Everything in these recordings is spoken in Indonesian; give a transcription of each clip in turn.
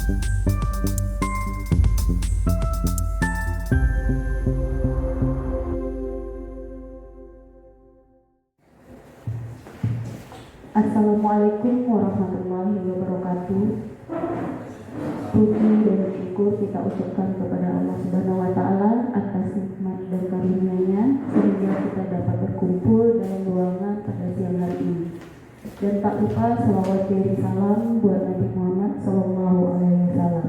Assalamualaikum warahmatullahi wabarakatuh. Puji dan syukur kita ucapkan kepada Allah Subhanahu wa Ta'ala atas nikmat dan karunia-Nya sehingga kita dapat berkumpul dalam ruangan pada siang hari ini. Dan tak lupa selawat dan salam buat Nabi Muhammad Sallallahu Alaihi Wasallam.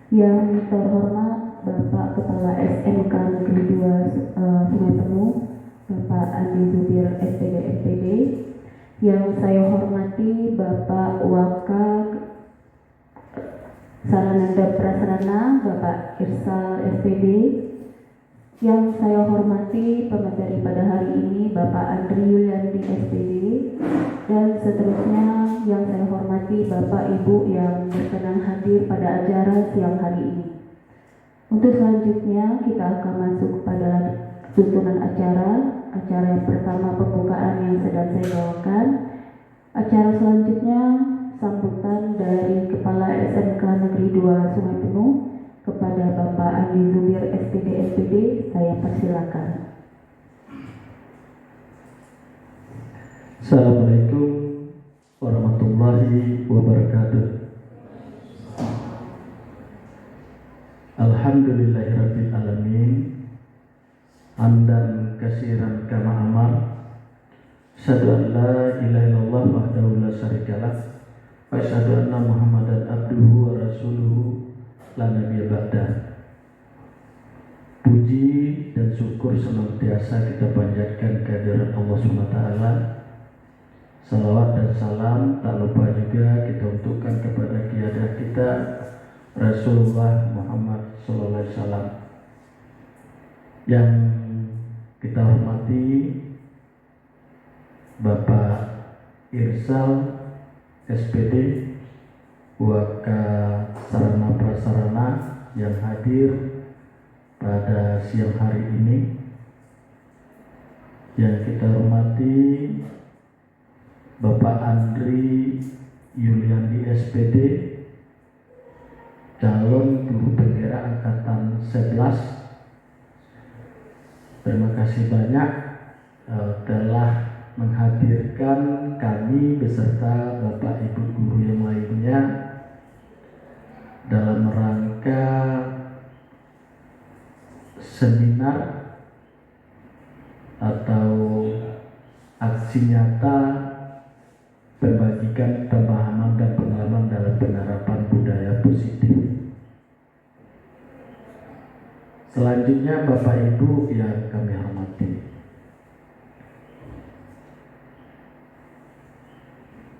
Yang terhormat Bapak Kepala SMK Negeri 2 Sungai Penuh, Bapak Andi Zubir SPD MPD. Yang saya hormati Bapak Waka Sarananda Prasarana, Bapak Irsal SPD. Yang saya hormati pemateri pada hari ini Bapak Andri Yuliandi SPD. Dan seterusnya yang saya hormati Bapak Ibu yang berkenan hadir pada acara siang hari ini. Untuk selanjutnya kita akan masuk pada tuntunan acara yang pertama pembukaan yang sedang saya bawakan. Acara selanjutnya sambutan dari Kepala SMK Negeri 2 Sungai Penuh kepada Bapak Andi Zubir SPD SPD. Saya persilakan. Assalamualaikum warahmatullahi wabarakatuh. Alhamdulillahirabbil alamin. Hamdan katsiran kama amar. Asyhadu an la ilaha illallah wahdahu la syarikalah wa asyhadu anna Muhammadan abduhu wa rasuluhu la nabiyya ba'dah. Puji dan syukur senantiasa kita panjatkan kehadirat Allah Subhanahu wa taala. Salawat dan salam tak lupa juga kita untukkan kepada kiai kita Rasulullah Muhammad sallallahu alaihi wasallam. Yang kita hormati Bapak Irsal SPD Waka Sarana Prasarana yang hadir pada siang hari ini. Yang kita hormati Bapak Andri Yuliandi SPD, calon guru bendera angkatan 11. Terima kasih banyak telah menghadirkan kami beserta Bapak Ibu guru yang lainnya dalam rangka seminar atau aksi nyata membagikan pemahaman dan pengalaman dalam penerapan budaya positif. Selanjutnya Bapak Ibu yang kami hormati,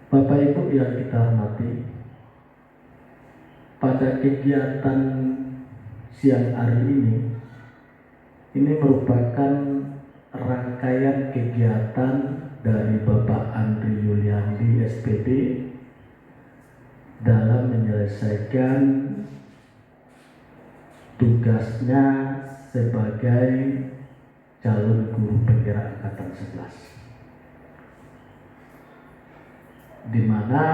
Bapak Ibu yang kita hormati, pada kegiatan siang hari ini merupakan rangkaian kegiatan dari Bapak Andri Yuliandi SPD dalam menyelesaikan tugasnya sebagai calon guru bendera angkatan 11, di mana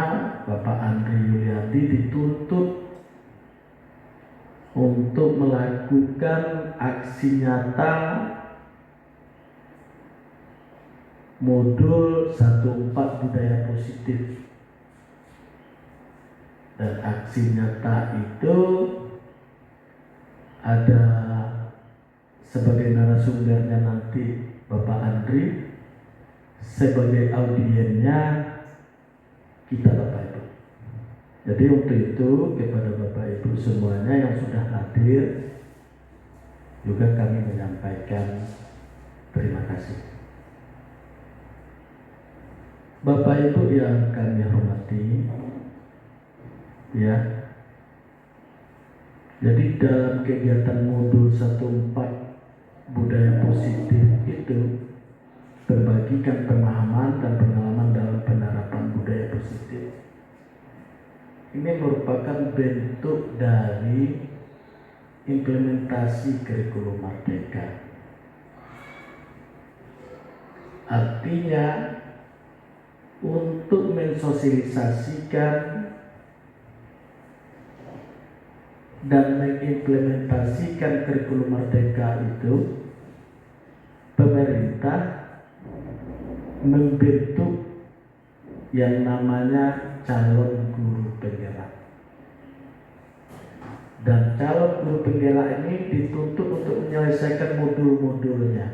Bapak Andri Yuliandi dituntut untuk melakukan aksi nyata modul 14 budaya positif. Dan aksi nyata itu ada sebagai narasumbernya nanti Bapak Andri, sebagai audiennya kita Bapak Ibu. Jadi untuk itu kepada Bapak Ibu semuanya yang sudah hadir juga kami menyampaikan terima kasih. Bapak Ibu yang kami hormati, ya. Jadi dalam kegiatan modul 14 budaya positif itu berbagikan pemahaman dan pengalaman dalam penerapan budaya positif. Ini merupakan bentuk dari implementasi kurikulum Merdeka. Artinya untuk mensosialisasikan dan mengimplementasikan kurikulum Merdeka itu, pemerintah membentuk yang namanya calon guru penggerak. Dan calon guru penggerak ini dituntut untuk menyelesaikan modul-modulnya.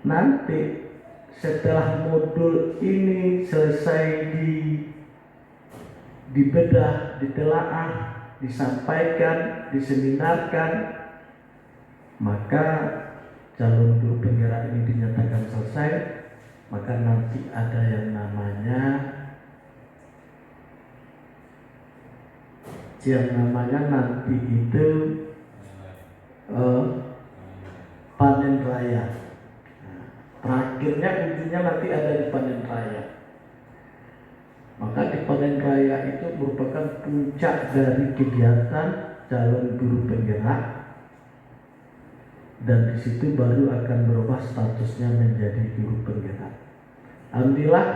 Nanti setelah modul ini selesai dibedah, ditelaah, disampaikan, diseminarkan, maka calon guru penggerak ini dinyatakan selesai, maka nanti ada yang namanya nanti itu panen raya. Terakhirnya ujungnya nanti ada di panen raya. Maka di panen raya itu merupakan puncak dari kegiatan calon guru penggerak, dan di situ baru akan berubah statusnya menjadi guru penggerak. Alhamdulillah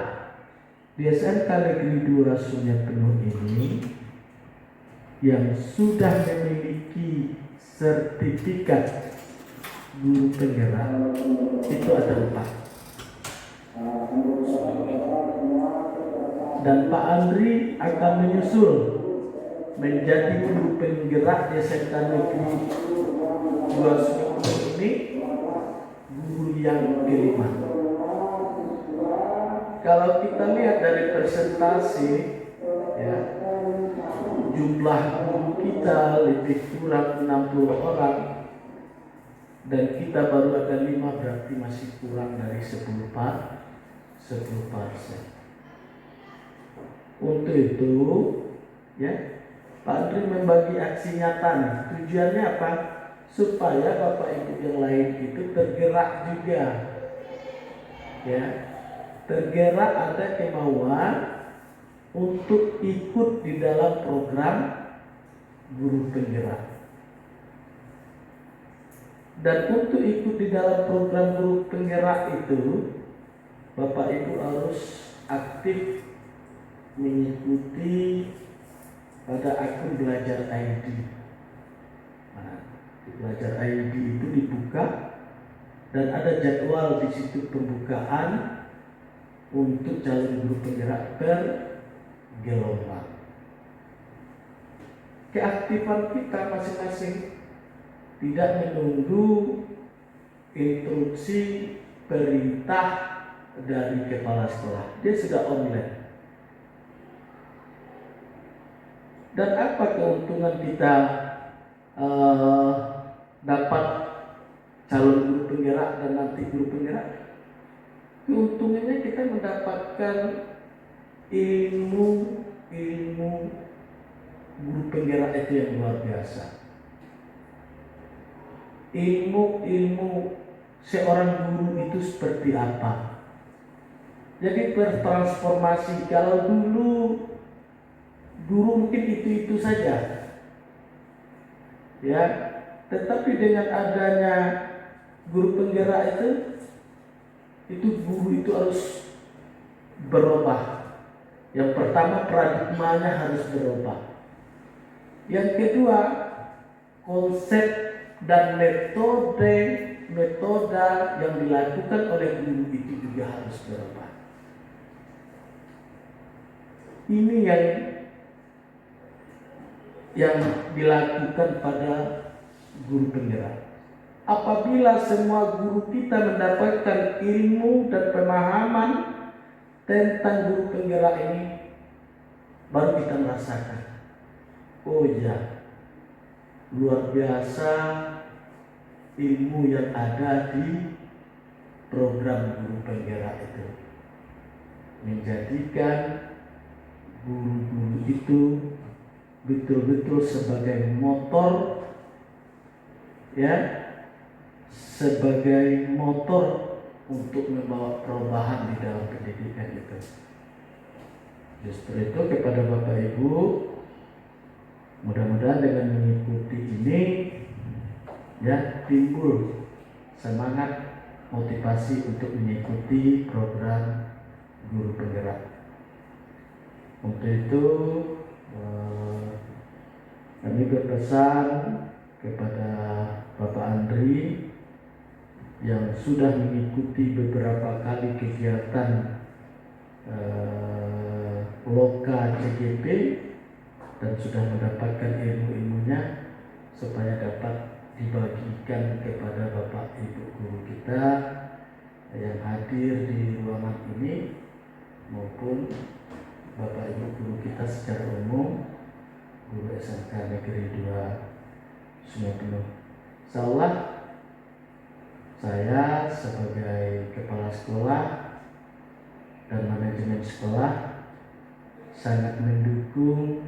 di SMK Negeri 2 Sungai Penuh ini yang sudah memiliki sertifikat guru penggerak itu ada 4. Dan Pak Andri akan menyusul menjadi guru penggerak di SMK Negeri 2 Sungai Penuh ini guru yang kelima. Kalau kita lihat dari persentase, ya, jumlah guru kita lebih kurang 60 orang, dan kita baru ada 5, berarti masih kurang dari 10%. Untuk itu, ya, Pak Andri membagi aksi nyata nih. Tujuannya apa? Supaya Bapak Ibu yang lain itu tergerak juga, ya, tergerak, ada kemauan untuk ikut di dalam program guru penggerak. Dan untuk ikut di dalam program guru penggerak itu, Bapak Ibu harus aktif mengikuti pada akun Belajar ID. Nah, Belajar ID itu dibuka dan ada jadwal di situ pembukaan untuk calon guru penggerak bergelombang. Keaktifan kita masing-masing tidak menunggu instruksi perintah dari kepala sekolah, dia sudah online. Dan apa keuntungan kita dapat calon guru penggerak dan nanti guru penggerak? Keuntungannya kita mendapatkan ilmu guru penggerak itu yang luar biasa. Ilmu seorang guru itu seperti apa. Jadi bertransformasi. Kalau dulu guru mungkin itu saja, ya, tetapi dengan adanya guru penggerak itu guru itu harus berubah. Yang pertama, paradigmanya harus berubah. Yang kedua, konsep dan metode yang dilakukan oleh guru itu juga harus berubah. Ini yang dilakukan pada guru penggerak. Apabila semua guru kita mendapatkan ilmu dan pemahaman tentang guru penggerak ini, baru kita merasakan, oh ya, luar biasa ilmu yang ada di program guru penggerak itu, menjadikan guru-guru itu betul-betul sebagai motor, ya, sebagai motor untuk membawa perubahan di dalam pendidikan itu. Justru itu kepada Bapak Ibu, mudah-mudahan dengan mengikuti ini, ya, timbul semangat motivasi untuk mengikuti program guru penggerak. Untuk itu berpesan kepada Bapak Andri yang sudah mengikuti beberapa kali kegiatan Loka CGP dan sudah mendapatkan ilmu-ilmunya supaya dapat dibagikan kepada Bapak Ibu guru kita yang hadir di ruangan ini maupun Bapak Ibu guru kita secara umum, guru SMK Negeri 2 Sungai Penuh. Insyaallah saya sebagai kepala sekolah dan manajemen sekolah sangat mendukung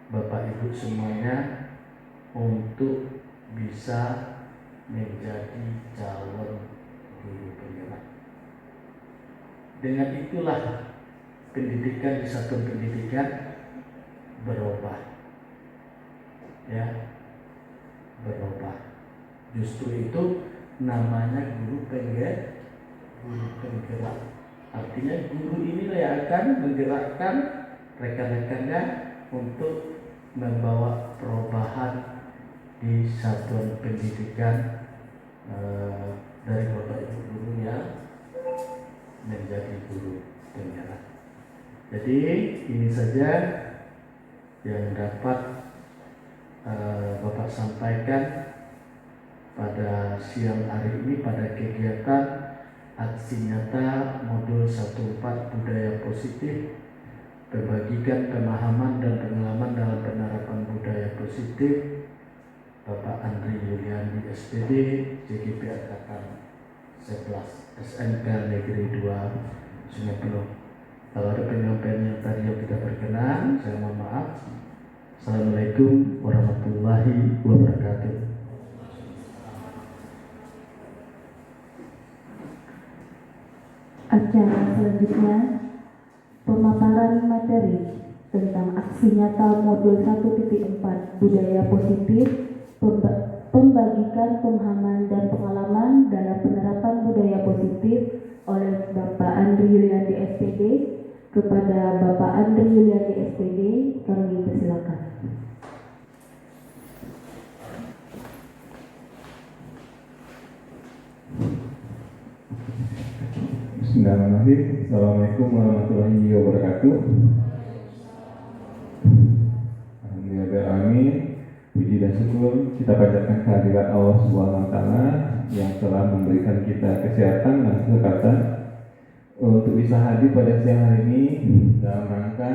Bapak Ibu semuanya untuk bisa menjadi calon guru penggerak. Dengan itulah pendidikan di satuan pendidikan berubah, ya, berubah. Justru itu namanya guru penggerak. Artinya guru inilah yang akan menggerakkan rekan-rekannya untuk membawa perubahan di satuan pendidikan dari Bapak Ibu guru yang menjadi guru penggerak. Jadi ini saja yang dapat Bapak sampaikan pada siang hari ini pada kegiatan aksi nyata modul 14 budaya positif, membagikan pemahaman dan pengalaman dalam penerapan budaya positif Bapak Andri Yuliandi SPD CGP Angkatan 11 SMK Negeri 2 Sungai Penuh. Kalau ada penyampaian yang tadi yang tidak berkenan, saya mohon maaf. Assalamualaikum warahmatullahi wabarakatuh. Acara selanjutnya pemaparan materi tentang aksi nyata modul 1.4 budaya positif, pembagikan pemahaman dan pengalaman dalam penerapan budaya positif oleh Bapak Andri Yuliandi SPD. Kepada Bapak Andri Yuliandi SPD kami persilakan. Bismillahirrahmanirrahim. Assalamualaikum warahmatullahi wabarakatuh. Alhamdulillahirrahmanirrahim. Puji dan syukur kita panjatkan kehadirat Allah Subhanahu wa taala yang telah memberikan kita kesehatan dan kesehatan untuk bisa hadir pada siang hari ini dalam rangka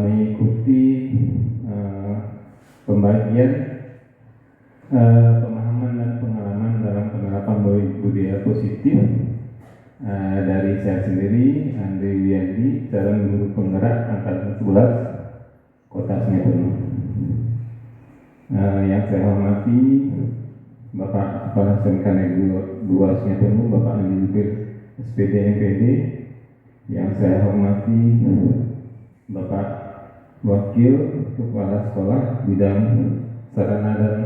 mengikuti pembagian pemahaman dan pengalaman dalam penerapan budaya positif dari saya sendiri, Andri Yuliandi, calon guru penggerak angkatan 11 Kota Sungai Penuh. Yang saya hormati Bapak Kepala SMK Negeri 2 Sungai Penuh, Bapak Andi Zubir SPD MPD. Yang saya hormati Bapak Wakil Kepala Sekolah Bidang Sarana dan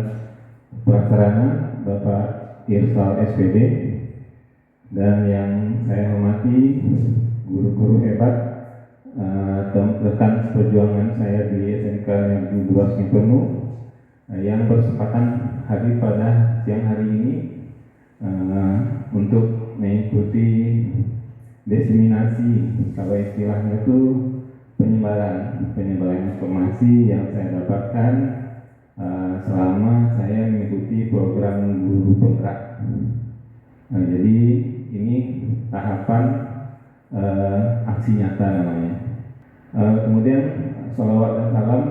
Prasarana, Bapak Irsal SPD. Dan yang saya hormati guru-guru hebat, rekan seperjuangan saya di SMK Negeri 2 Sungai Penuh yang berkesempatan hadir pada siang hari ini untuk mengikuti diseminasi, kalau istilahnya itu penyebaran informasi yang saya dapatkan selama saya mengikuti program guru penggerak. Jadi ini tahapan aksi nyata namanya. Kemudian salawat dan salam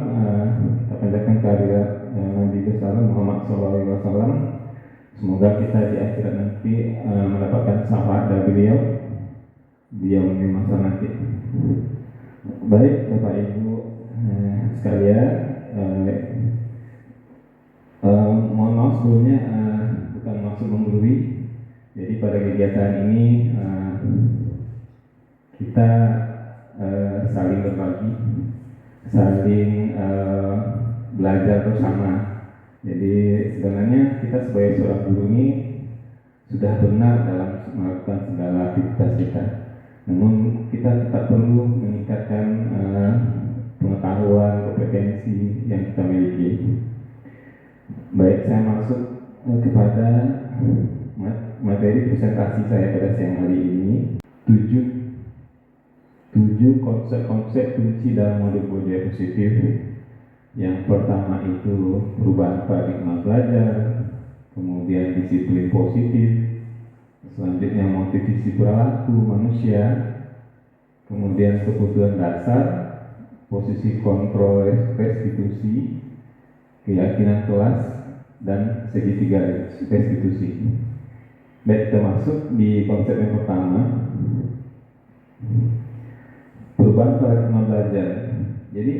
kita panjatkan kehadirat Nabi besar Muhammad SAW. Semoga kita di akhirat nanti mendapatkan syafaat dari beliau di masa nanti. Baik Bapak Ibu sekalian, mohon maaf sebelumnya bukan maksud menggurui. Jadi pada kegiatan ini kita saling berbagi, saling belajar bersama. Jadi sebenarnya kita sebagai seorang guru ini sudah benar dalam melakukan segala aktivitas kita. Namun kita tetap perlu meningkatkan pengetahuan pengetahuan, kompetensi yang kita miliki. Baik, saya masuk kepada materi presentasi saya pada siang hari ini. 7 konsep-konsep kunci dalam modul budaya positif. Yang pertama itu perubahan paradigma belajar, kemudian disiplin positif, selanjutnya motivasi perilaku manusia, kemudian kebutuhan dasar, posisi kontrol restitusi, keyakinan kelas, dan segitiga restitusi. Baik, kita masuk di konsep yang pertama, perubahan paradigma belajar. Jadi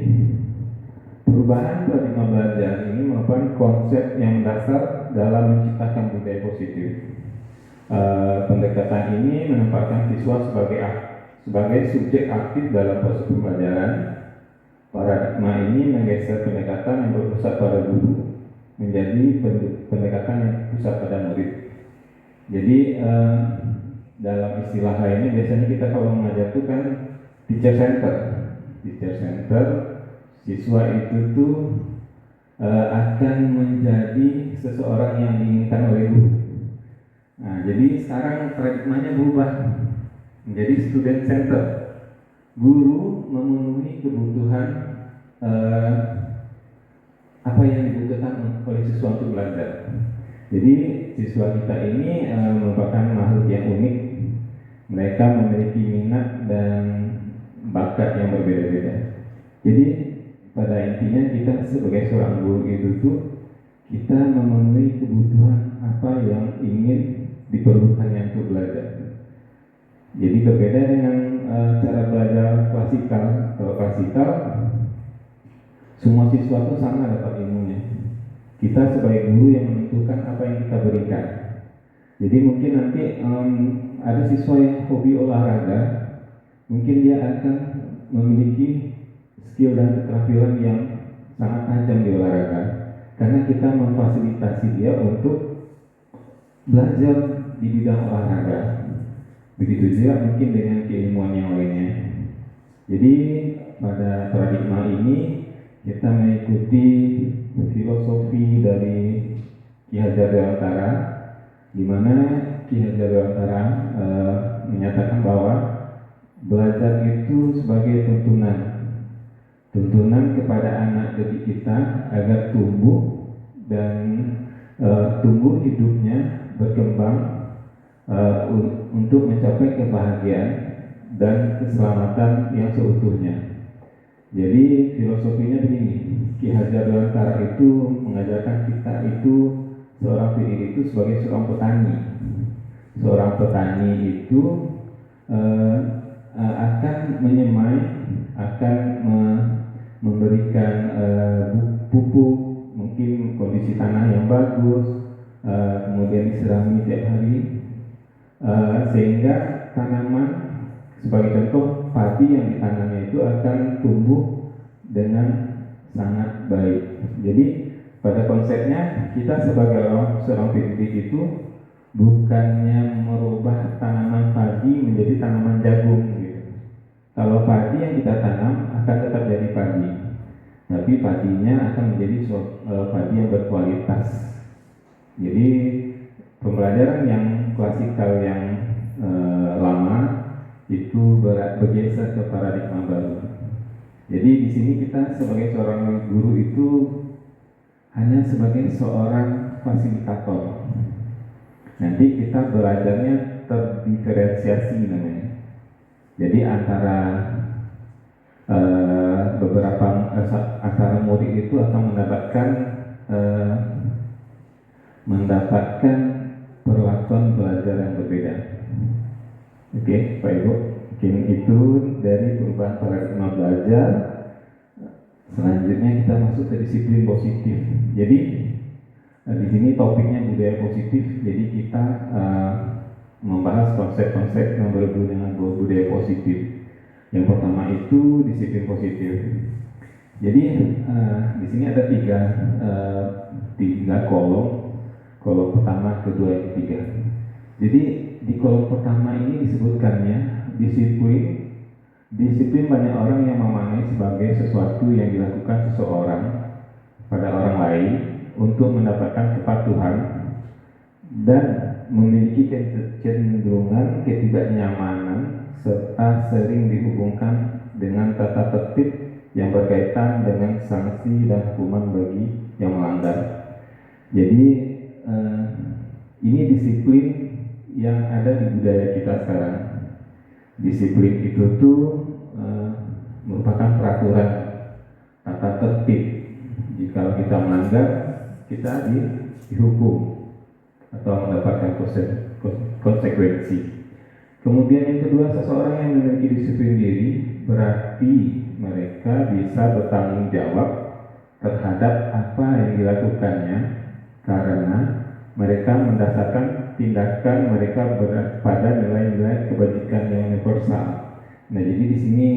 perubahan paradigma belajar ini merupakan konsep yang mendasar dalam menciptakan budaya positif. Pendekatan ini menempatkan siswa sebagai subjek aktif dalam proses pembelajaran. Paradigma ini menggeser pendekatan yang berpusat pada guru menjadi pendekatan yang pusat pada murid. Jadi dalam istilah lainnya biasanya kita kalau mengajar itu kan teacher center. Siswa itu tuh akan menjadi seseorang yang diinginkan oleh guru. Nah, jadi sekarang paradigmanya berubah menjadi student center. Guru memenuhi kebutuhan apa yang dibutuhkan oleh siswa untuk belajar. Jadi siswa kita ini merupakan makhluk yang unik. Mereka memiliki minat dan bakat yang berbeda-beda. Jadi pada intinya kita sebagai seorang guru itu tuh kita memenuhi kebutuhan apa yang ingin diperlukannya untuk belajar. Jadi berbeda dengan cara belajar klasikal. Kalau klasikal semua siswa itu sama dapat ilmunya. Kita sebagai guru yang menentukan apa yang kita berikan. Jadi mungkin nanti ada siswa yang hobi olahraga, mungkin dia akan memiliki skill dan keterampilan yang sangat tajam di olahraga, karena kita memfasilitasi dia untuk belajar di bidang olahraga. Begitu juga mungkin dengan keilmuan yang lainnya. Jadi pada paradigma ini kita mengikuti filosofi dari Ki Hajar Dewantara, di mana Ki Hajar Dewantara menyatakan bahwa belajar itu sebagai tuntunan kepada anak didik kita agar tumbuh dan tumbuh hidupnya, berkembang untuk mencapai kebahagiaan dan keselamatan yang seutuhnya. Jadi filosofinya begini, Ki Hajar Dewantara itu mengajarkan kita itu seorang pendidik itu sebagai seorang petani. Seorang petani itu akan menyemai, akan memberikan pupuk, mungkin kondisi tanah yang bagus, kemudian diserami tiap hari, sehingga tanaman, sebagai contoh padi yang ditanamnya itu akan tumbuh dengan sangat baik. Jadi pada konsepnya kita sebagai seorang pendidik itu bukannya merubah tanaman padi menjadi tanaman jagung gitu. Kalau padi yang kita tanam akan tetap jadi padi, tapi padinya akan menjadi padi yang berkualitas. Jadi pembelajaran yang klasikal yang lama itu bergeser ke paradigma baru. Jadi di sini kita sebagai seorang guru itu hanya sebagai seorang fasilitator. Nanti kita belajarnya terdiferensiasi namanya. Jadi antara antara murid itu akan mendapatkan perlakuan belajar yang berbeda. Oke, Pak Ibu, mungkin itu dari perubahan paradigma belajar. Selanjutnya kita masuk ke disiplin positif. Jadi di sini topiknya budaya positif. Jadi kita membahas konsep-konsep yang berhubungan dengan budaya positif. Yang pertama itu disiplin positif. Jadi di sini ada tiga kolom. Kolom pertama, kedua, ketiga. Jadi di kolom pertama ini disebutkannya disiplin Disiplin banyak orang yang memaknai sebagai sesuatu yang dilakukan seseorang pada orang lain untuk mendapatkan kepatuhan dan memiliki kecenderungan ketidaknyamanan serta sering dihubungkan dengan tata tertib yang berkaitan dengan sanksi dan hukuman bagi yang melanggar. Jadi ini disiplin yang ada di budaya kita sekarang. Disiplin itu tuh merupakan peraturan tata tertib. Jika kita melanggar, kita dihukum atau mendapatkan konsekuensi. Kemudian yang kedua, seseorang yang memiliki disiplin diri berarti mereka bisa bertanggung jawab terhadap apa yang dilakukannya karena mereka mendasarkan tindakan mereka pada nilai-nilai kebajikan yang universal. Nah, jadi di sini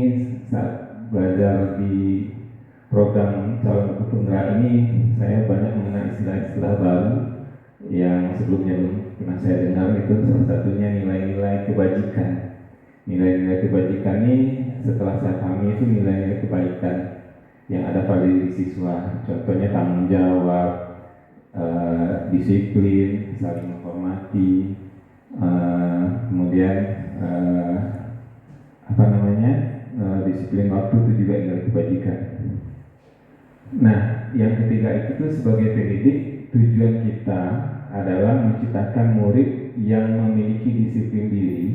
saat belajar di program calon tunggal ini, saya banyak mengenal istilah-istilah baru yang sebelumnya belum pernah saya dengar. Itu salah satunya nilai-nilai kebajikan. Nilai-nilai kebajikan ini setelah saya pahami itu nilai-nilai kebaikan yang ada pada diri siswa. Contohnya tanggung jawab, disiplin, saling menghormati, kemudian disiplin waktu itu juga nilai kebajikan. Nah, yang ketiga itu tuh sebagai pendidik, tujuan kita adalah menciptakan murid yang memiliki disiplin diri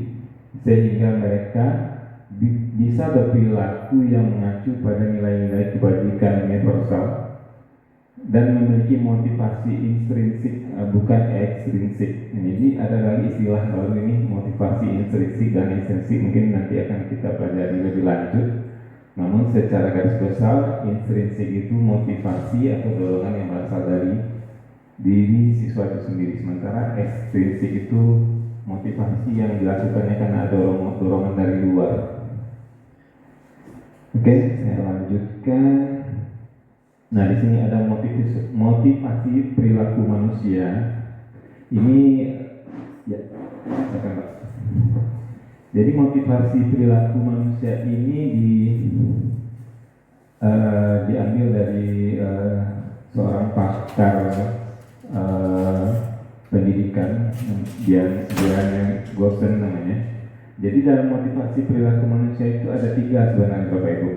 sehingga mereka bisa berperilaku yang mengacu pada nilai-nilai kebajikan universal dan memiliki motivasi intrinsik, bukan ekstrinsik. Jadi ada lagi istilah baru ini, motivasi intrinsik dan ekstrinsik, mungkin nanti akan kita pelajari lebih lanjut. Namun secara garis besar, intrinsik itu motivasi atau dorongan yang berasal dari diri siswa itu sendiri, sementara ekstrinsik itu motivasi yang dilakukannya karena ada dorongan dari luar. Oke, saya lanjutkan. Nah, di sini ada motivasi perilaku manusia. Ini ya, silakan Pak. Jadi motivasi perilaku manusia ini diambil dari seorang pakar pendidikan, Diane Gosen namanya. Jadi dalam motivasi perilaku manusia itu ada 3 sebenarnya Bapak Ibu.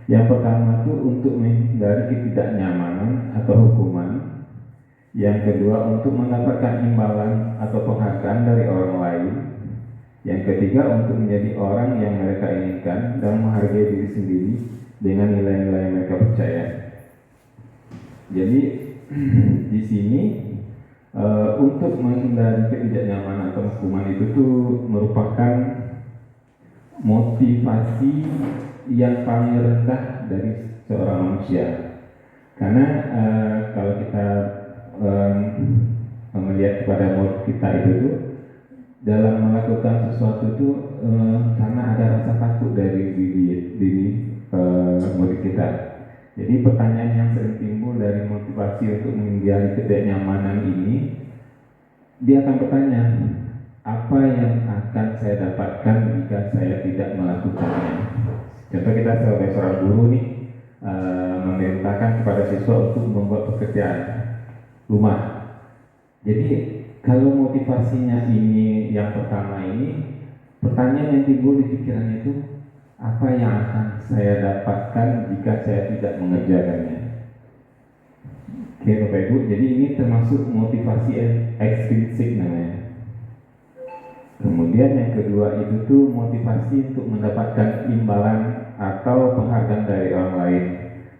Yang pertama itu untuk menghindari ketidaknyamanan atau hukuman. Yang kedua untuk mendapatkan imbalan atau penghargaan dari orang lain. Yang ketiga untuk menjadi orang yang mereka inginkan dan menghargai diri sendiri dengan nilai-nilai yang mereka percaya. Jadi di sini untuk menghindari ketidaknyamanan atau hukuman itu tuh merupakan motivasi yang paling rendah dari seorang manusia. Karena kalau kita melihat kepada murid kita itu tuh dalam melakukan sesuatu itu karena ada rasa takut dari diri murid kita. Jadi pertanyaan yang sering timbul dari motivasi untuk menghindari ketidaknyamanan ini, dia akan bertanya, apa yang akan saya dapatkan jika saya tidak melakukannya? Contoh kita sebagai seorang guru nih memerintahkan kepada siswa untuk membuat pekerjaan rumah. Jadi kalau motivasinya ini yang pertama ini, pertanyaan yang timbul di pikirannya itu, apa yang akan saya dapatkan jika saya tidak mengerjakannya? Oke Bapak Ibu, jadi ini termasuk motivasi ekstrinsik namanya. Kemudian yang kedua itu tuh motivasi untuk mendapatkan imbalan atau penghargaan dari orang lain.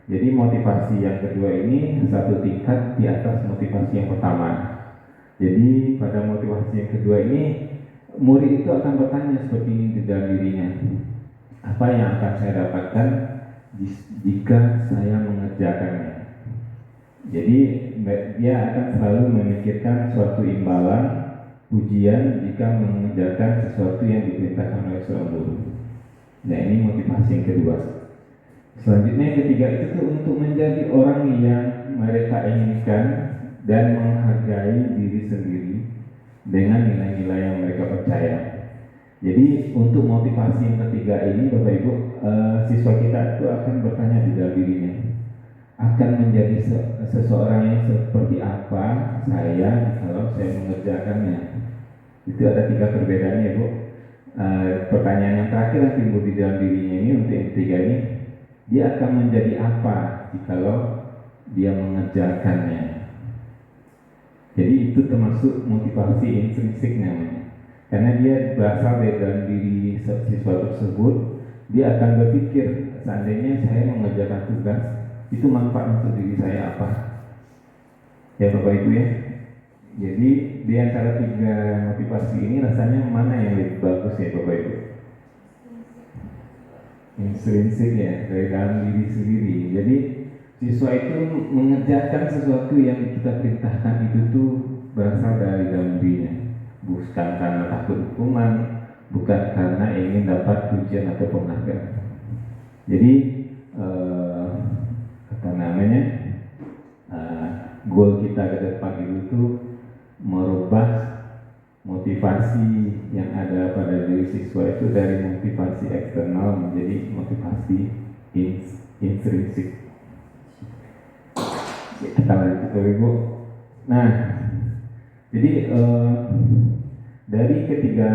Jadi motivasi yang kedua ini satu tingkat di atas motivasi yang pertama. Jadi pada motivasi yang kedua ini, murid itu akan bertanya seperti ini di dalam dirinya, apa yang akan saya dapatkan jika saya mengerjakannya? Jadi dia akan selalu memikirkan suatu imbalan, pujian jika mengerjakan sesuatu yang diperintahkan oleh seorang guru. Nah, ini motivasi yang kedua. Selanjutnya yang ketiga itu tuh untuk menjadi orang yang mereka inginkan dan menghargai diri sendiri dengan nilai-nilai yang mereka percaya. Jadi untuk motivasi yang ketiga ini Bapak Ibu, siswa kita itu akan bertanya di dalam dirinya, akan menjadi seseorang yang seperti apa saya kalau saya mengerjakannya. Itu ada 3 perbedaannya Bu. Pertanyaan yang terakhir yang timbul di dalam dirinya ini untuk yang ketiga ini, dia akan menjadi apa jikalau dia mengerjakannya. Jadi itu termasuk motivasi intrinsik namanya. Karena dia berasal dari dalam diri siswa tersebut, dia akan berpikir seandainya saya mengerjakan tugas, itu manfaat untuk diri saya apa? Ya Bapak Ibu ya. Jadi di antara 3 motivasi ini rasanya mana yang lebih bagus ya Bapak Ibu? Intrinsik ya, dari dalam diri sendiri. Jadi siswa itu mengerjakan sesuatu yang kita perintahkan itu tuh berasal dari dalam dirinya, bukan karena takut hukuman, bukan karena ingin dapat pujian atau penghargaan. Jadi apa namanya, goal kita ke depan itu merubah motivasi yang ada pada diri siswa itu dari motivasi eksternal menjadi motivasi intrinsik. Kita lanjut Ibu. Nah, jadi dari ketiga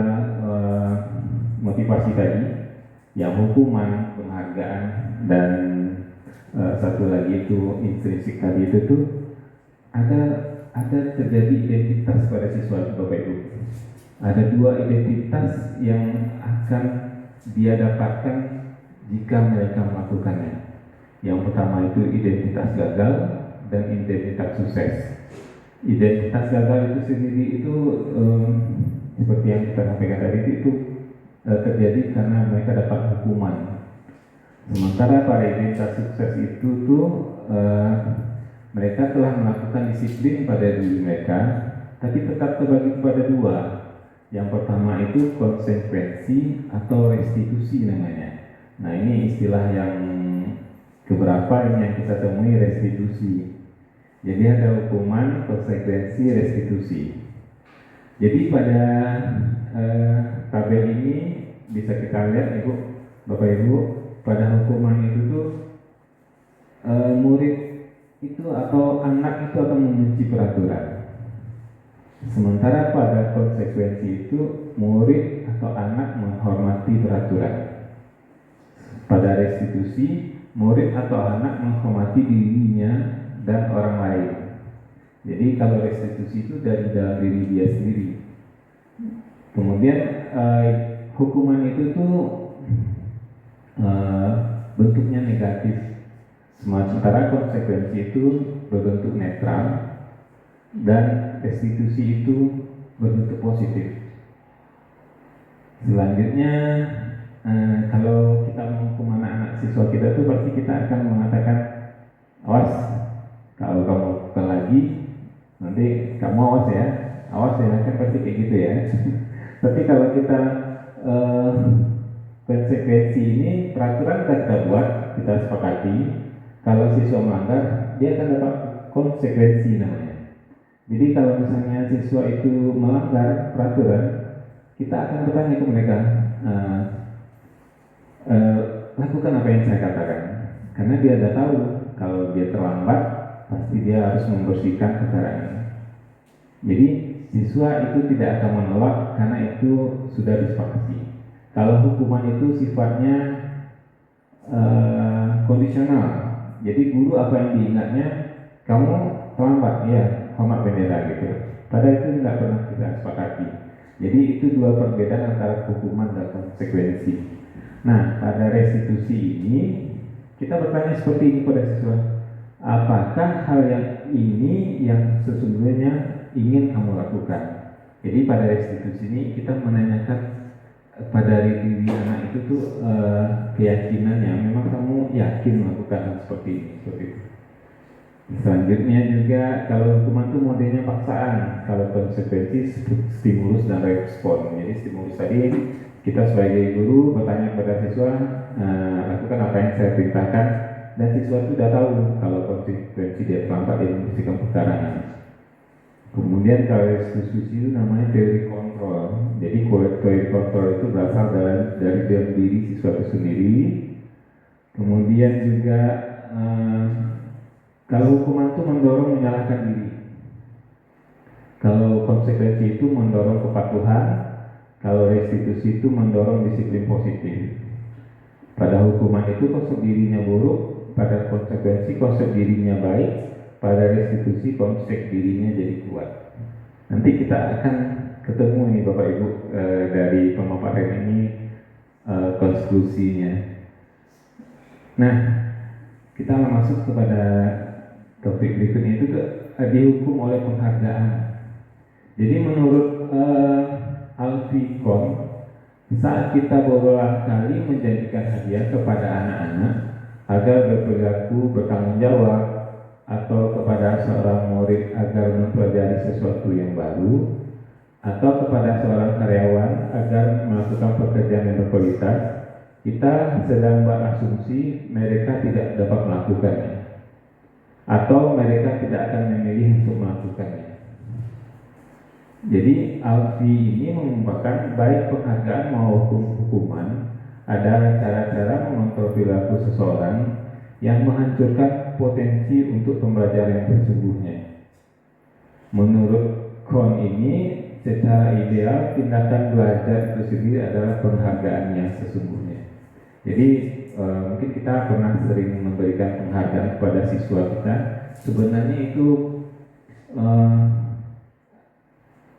motivasi tadi, yang hukuman, penghargaan, dan satu lagi itu intrinsik tadi itu tuh ada terjadi identitas pada siswa itu Bapak Ibu. Ada 2 identitas yang akan dia dapatkan jika mereka melakukannya. Yang pertama itu identitas gagal dan identitas sukses. Identitas gagal itu sendiri itu seperti yang kita sampaikan tadi itu terjadi karena mereka dapat hukuman. Sementara pada identitas sukses itu tuh mereka telah melakukan disiplin pada diri mereka, tapi tetap terbagi kepada 2. Yang pertama itu konsekuensi atau restitusi namanya. Nah ini istilah yang keberapa yang kita temui, restitusi. Jadi ada hukuman, konsekuensi, restitusi. Jadi pada tabel ini bisa kita lihat Ibu, Bapak Ibu, pada hukuman itu tuh murid itu atau anak itu akan membenci peraturan. Sementara pada konsekuensi itu murid atau anak menghormati peraturan. Pada restitusi, murid atau anak menghormati dirinya dan orang lain. Jadi kalau restitusi itu dari dalam diri dia sendiri. Kemudian hukuman itu tuh bentuknya negatif. Sementara konsekuensi itu berbentuk netral dan restitusi itu berbentuk positif. Selanjutnya kalau kita menghukum anak-anak siswa kita tuh pasti kita akan mengatakan, awas kalau kamu lakukan lagi nanti kamu awas ya kan pasti kayak gitu ya. Tapi kalau kita konsekuensi ini peraturan kita buat, kita sepakati, kalau siswa melanggar dia akan dapat konsekuensi namanya. Jadi kalau misalnya siswa itu melanggar peraturan, kita akan bertanya ke mereka, lakukan apa yang saya katakan, karena dia sudah tahu kalau dia terlambat pasti dia harus membersihkan kendaraannya. Jadi siswa itu tidak akan menolak karena itu sudah disepakati. Kalau hukuman itu sifatnya kondisional, jadi guru apa yang diingatnya, kamu terlambat, ya hormat bendera gitu. Padahal itu tidak pernah kita sepakati. Jadi itu 2 perbedaan antara hukuman dan konsekuensi. Nah, pada restitusi ini kita bertanya seperti ini pada siswa, apakah hal yang ini yang sesungguhnya ingin kamu lakukan? Jadi pada restitusi ini kita menanyakan pada diri anak itu tuh keyakinannya, memang kamu yakin melakukan hal seperti ini, seperti itu. Selanjutnya juga kalau hukuman itu modelnya paksaan, kalau konsekuensi stimulus dan respon. Jadi stimulus tadi kita sebagai guru bertanya kepada siswa, lakukan apa yang saya perintahkan, dan siswa itu sudah tahu kalau konsekuensi dia terlambat dia membersihkan perkara. Kemudian kalau restitusi itu namanya teori kontrol. Jadi quality control itu berasal dari dalam diri siswa itu sendiri. Kemudian juga kalau hukuman itu mendorong menyalahkan diri. Kalau konsekuensi itu mendorong kepatuhan, kalau restitusi itu mendorong disiplin positif. Pada hukuman itu konsep dirinya buruk, pada konsekuensi konsep dirinya baik, pada restitusi konsep dirinya jadi kuat. Nanti kita akan ketemu nih Bapak Ibu dari pemaparan ini konklusinya. Nah, kita masuk kepada topik berikutnya itu dihukum oleh penghargaan. Jadi menurut Alficon, saat kita berulang kali menjanjikan hadiah kepada anak-anak agar berperilaku bertanggung jawab, atau kepada seorang murid agar mempelajari sesuatu yang baru, atau kepada seorang karyawan agar melakukan pekerjaan yang berkualitas, kita sedang berasumsi mereka tidak dapat melakukannya, atau mereka tidak akan memilih untuk melakukannya. Jadi Alfi ini mengungkapkan baik penghargaan maupun hukuman adalah cara-cara mengontrol perilaku seseorang yang menghancurkan potensi untuk pembelajaran yang sesungguhnya. Menurut Kohn ini, secara ideal tindakan belajar itu sendiri adalah penghargaan yang sesungguhnya. Jadi mungkin kita pernah sering memberikan penghargaan kepada siswa kita. Sebenarnya itu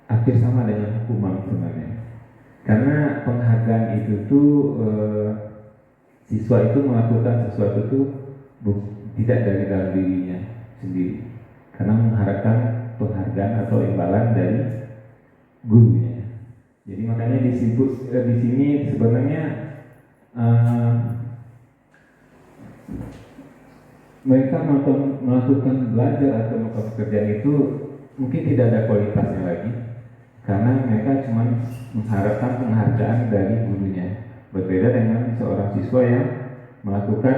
hampir sama dengan hukuman sebenarnya. Karena penghargaan itu tuh siswa itu melakukan sesuatu itu tidak dari dalam dirinya sendiri, karena mengharapkan penghargaan atau imbalan dari gurunya. Jadi makanya disebut di sini sebenarnya mereka melakukan belajar atau melakukan pekerjaan itu mungkin tidak ada kualitasnya lagi, karena mereka cuma mengharapkan penghargaan dari gurunya. Berbeda dengan seorang siswa yang melakukan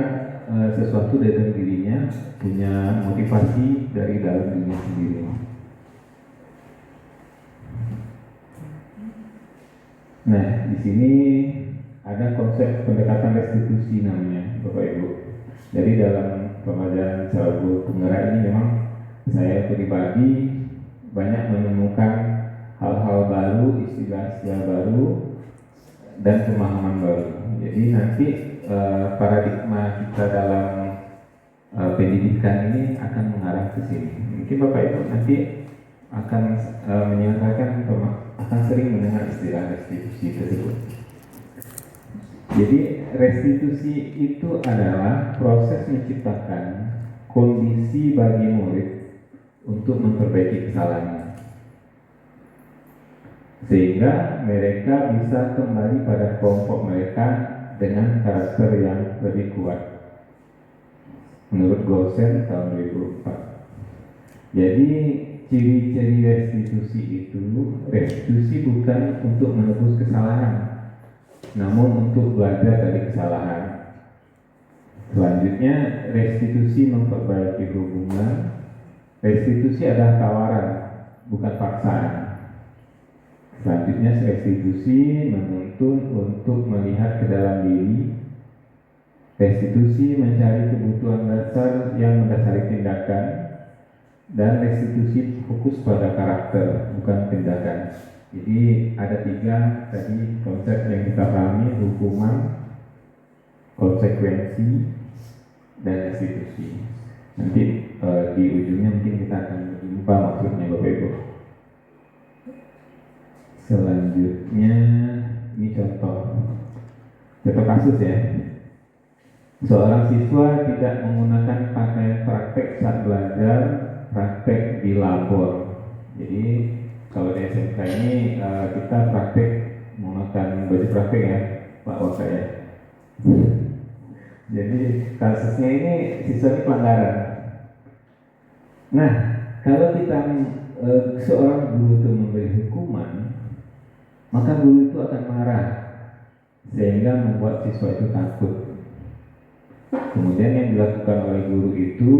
sesuatu dari dalam dirinya, punya motivasi dari dalam dirinya sendiri. Nah, di sini ada konsep pendekatan restitusi namanya, Bapak Ibu. Jadi dalam pembelajaran Sahabat Penggerak ini memang saya pribadi banyak menemukan hal-hal baru, istilah-istilah baru, dan pemahaman baru. Jadi nanti paradigma kita dalam pendidikan ini akan mengarah ke sini. Mungkin Bapak Ibu nanti akan menyampaikan, akan sering mendengar istilah restitusi tersebut. Jadi restitusi itu adalah proses menciptakan kondisi bagi murid untuk memperbaiki kesalahannya, sehingga mereka bisa kembali pada kelompok mereka dengan karakter yang lebih kuat. Menurut Gosen tahun 2004. Jadi ciri-ciri restitusi itu, restitusi bukan untuk menebus kesalahan, namun untuk belajar dari kesalahan. Selanjutnya, restitusi memperbaiki hubungan. Restitusi adalah tawaran, bukan paksaan. Selanjutnya, restitusi menuntun untuk melihat ke dalam diri. Restitusi mencari kebutuhan dasar yang mendasari tindakan. Dan restitusi fokus pada karakter, bukan tindakan. Jadi ada 3 tadi konsep yang kita pahami: hukuman, konsekuensi, dan restitusi. Nanti di ujungnya mungkin kita akan jumpa maksudnya Bapak Ibu. Selanjutnya ini contoh kasus ya. Seorang siswa tidak menggunakan pakaian praktek saat belajar, praktek di labor. Jadi kalau di SMK ini kita praktek menggunakan baju praktek ya, Pak Waka ya. Jadi kasusnya ini siswa ini pelanggaran. Nah, kalau kita seorang guru itu memberi hukuman, maka guru itu akan marah sehingga membuat siswa itu takut. Kemudian yang dilakukan oleh guru itu,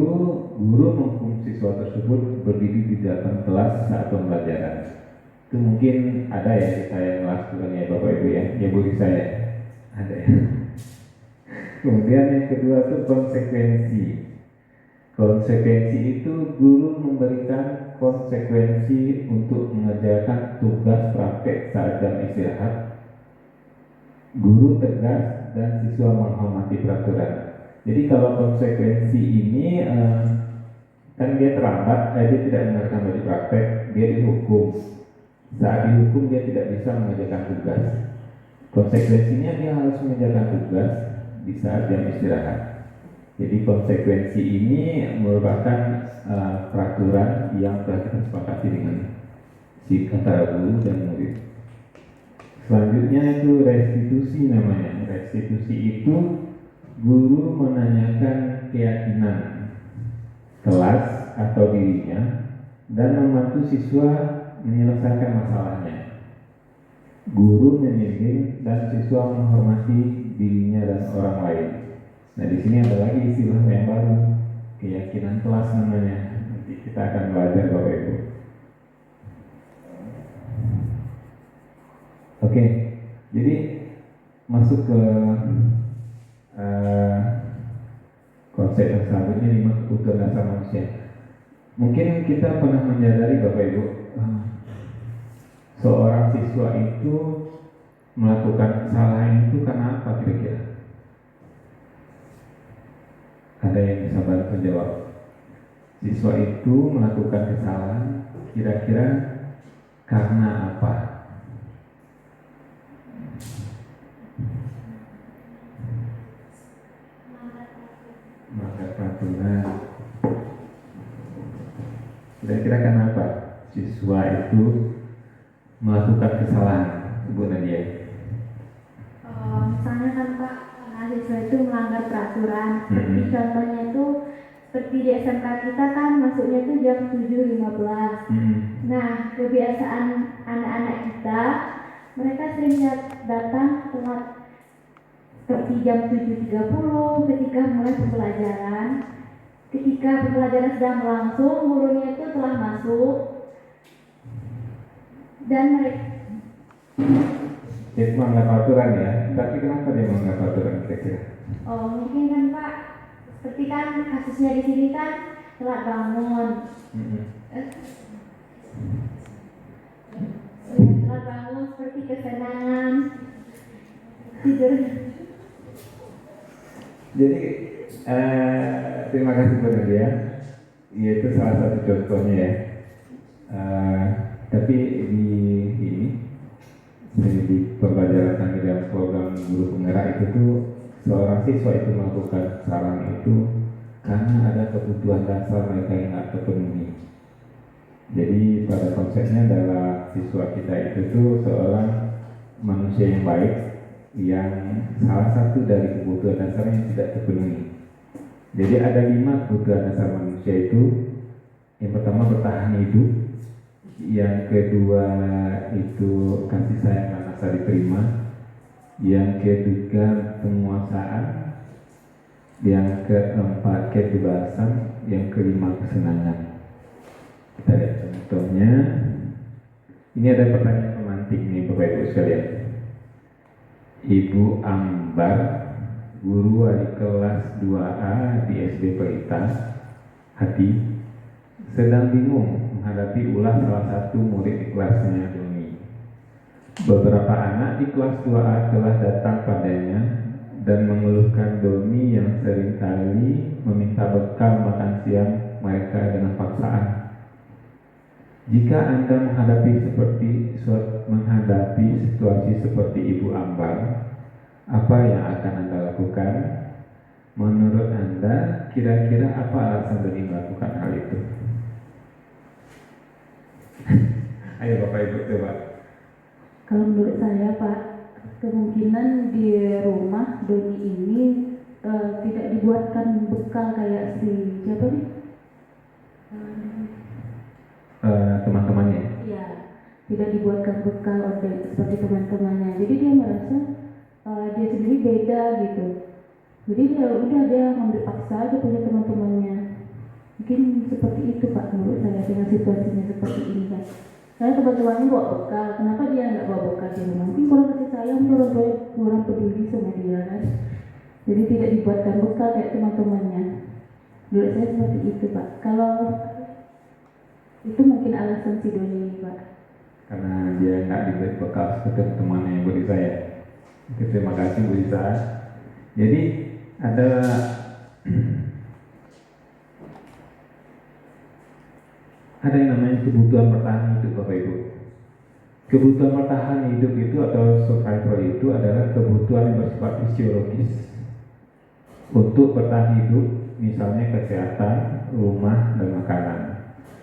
guru menghukum siswa tersebut berdiri di depan kelas saat pembelajaran. Itu mungkin ada ya saya melakukan ya Bapak Ibu ya, ya bagi saya ada ya. Kemudian yang kedua itu konsekuensi. Konsekuensi itu guru memberikan konsekuensi untuk mengerjakan tugas praktek saat jam istirahat. Guru tegas dan siswa menghormati peraturan. Jadi kalau konsekuensi ini kan dia terlambat, dia tidak mengerjakan wajib praktek, dia dihukum. Saat dihukum dia tidak bisa mengerjakan tugas. Konsekuensinya dia harus mengerjakan tugas di saat jam istirahat. Jadi konsekuensi ini merupakan peraturan yang telah kita sepakati dengan si antara guru dan murid. Selanjutnya itu restitusi namanya. Restitusi itu guru menanyakan keyakinan kelas atau dirinya dan membantu siswa menyelesaikan masalahnya. Guru membimbing dan siswa menghormati dirinya dan orang lain. Nah di sini ada lagi istilah yang baru, keyakinan kelas namanya. Nanti kita akan belajar Bapak Ibu. Oke, jadi masuk ke konsep yang selanjutnya 5 kebutuhan dasar manusia. Mungkin kita pernah menyadari Bapak Ibu, seorang siswa itu melakukan kesalahan itu karena apa kira-kira? Ada yang bisa bantu jawab? Siswa itu melakukan kesalahan kira-kira karena apa? Melanggar peraturan. Kira-kira karena apa? Siswa itu melakukan kesalahan, Bu Nadia. Misalnya kan Pak, mahasiswa itu melanggar peraturan. Seperti contohnya itu seperti di SMK kita kan masuknya itu jam 7.15. Nah, kebiasaan anak-anak kita, mereka sering datang telat seperti jam 7.30 ketika mulai pembelajaran. Ketika pembelajaran sedang berlangsung, gurunya itu telah masuk dan mereka Dia melanggar peraturan ya, tapi kenapa dia melanggar peraturan kira-kira? mungkin kan Pak, seperti kan kasusnya di sini kan telat bangun. Telat bangun seperti kesenangan tidur. Jadi terima kasih Bu Nadia. Itu salah satu contohnya ya. Tapi di pembelajaran kami dalam program guru penggerak itu tuh seorang siswa itu melakukan kesalahan itu karena ada kebutuhan dasar mereka yang tidak terpenuhi. Jadi pada konsepnya adalah siswa kita itu tuh seorang manusia yang baik yang salah satu dari kebutuhan dasarnya yang tidak terpenuhi. Jadi ada 5 kebutuhan dasar manusia itu. Yang pertama bertahan hidup, yang kedua itu kasih sayang dan rasa diterima, yang ketiga penguasaan, yang keempat kebebasan, yang kelima kesenangan. Kita lihat contohnya. Ini ada pertanyaan pemantik nih Bapak Ibu sekalian. Ibu Ambar, guru wali kelas 2A di SD Pelita Hati, sedang bingung menghadapi ulah salah satu murid di kelasnya Doni. Beberapa anak di kelas 2A telah datang padanya dan mengeluhkan Doni yang seringkali meminta bekal makan siang mereka dengan paksaan. Jika Anda menghadapi situasi seperti Ibu Ambar, apa yang akan Anda lakukan? Menurut Anda, kira-kira apa alasan Doni melakukan hal itu? Ayo Bapak Ibu coba. Kalau menurut saya Pak, kemungkinan di rumah Doni ini tidak dibuatkan bekal kayak si siapa nih? Teman-temannya. Iya, tidak dibuatkan bekal seperti teman-temannya. Jadi dia merasa dia sendiri beda gitu. Jadi dia ngambil paksa aja punya teman-temannya. Mungkin seperti itu Pak menurut saya dengan situasinya seperti ini Pak. Saya teman-temannya bawa bekal, kenapa dia nggak bawa bekal di rumah? Mungkin kurang kasih sayang, kurang peduli sama dia kan. Jadi tidak dibuatkan bekal kayak teman-temannya. Menurut saya seperti itu Pak. Kalau itu mungkin alasan si Doni ini Pak. Karena dia nggak diberi bekal seperti temannya yang beri saya. Oke, terima kasih Bu Lisa. Jadi ada yang namanya kebutuhan bertahan hidup Bapak Ibu. Kebutuhan bertahan hidup itu atau survival itu adalah kebutuhan yang bersifat fisiologis untuk bertahan hidup, misalnya kesehatan, rumah, dan makanan.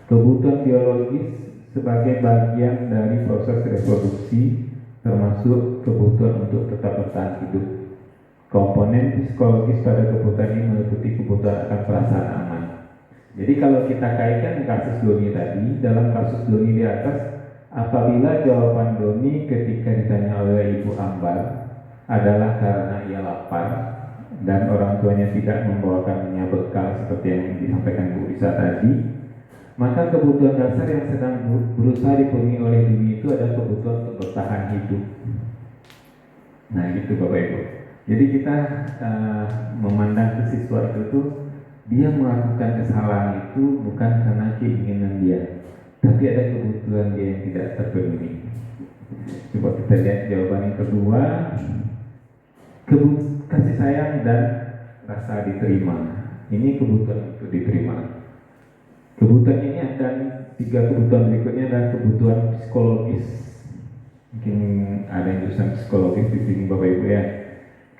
Kebutuhan biologis sebagai bagian dari proses reproduksi, termasuk kebutuhan untuk tetap bertahan hidup. Komponen psikologis pada kebutuhan ini meliputi kebutuhan akan perasaan aman. Jadi kalau kita kaitkan kasus Doni tadi, dalam kasus Doni di atas, apabila jawaban Doni ketika ditanya oleh Ibu Ambar adalah karena ia lapar dan orang tuanya tidak membawakannya bekal seperti yang disampaikan Bu Lisa tadi, maka kebutuhan dasar yang sedang berusaha dipenuhi oleh Doni itu adalah kebutuhan untuk bertahan hidup. Nah gitu Bapak Ibu. Jadi kita memandang ke siswa itu tuh, dia melakukan kesalahan itu bukan karena keinginan dia, tapi ada kebutuhan dia yang tidak terpenuhi. Coba kita lihat jawaban yang kedua, kasih sayang dan rasa diterima. Ini kebutuhan untuk diterima. Kebutuhan ini akan tiga kebutuhan berikutnya adalah kebutuhan psikologis. Mungkin ada yang jurusan psikologis di sini Bapak Ibu ya.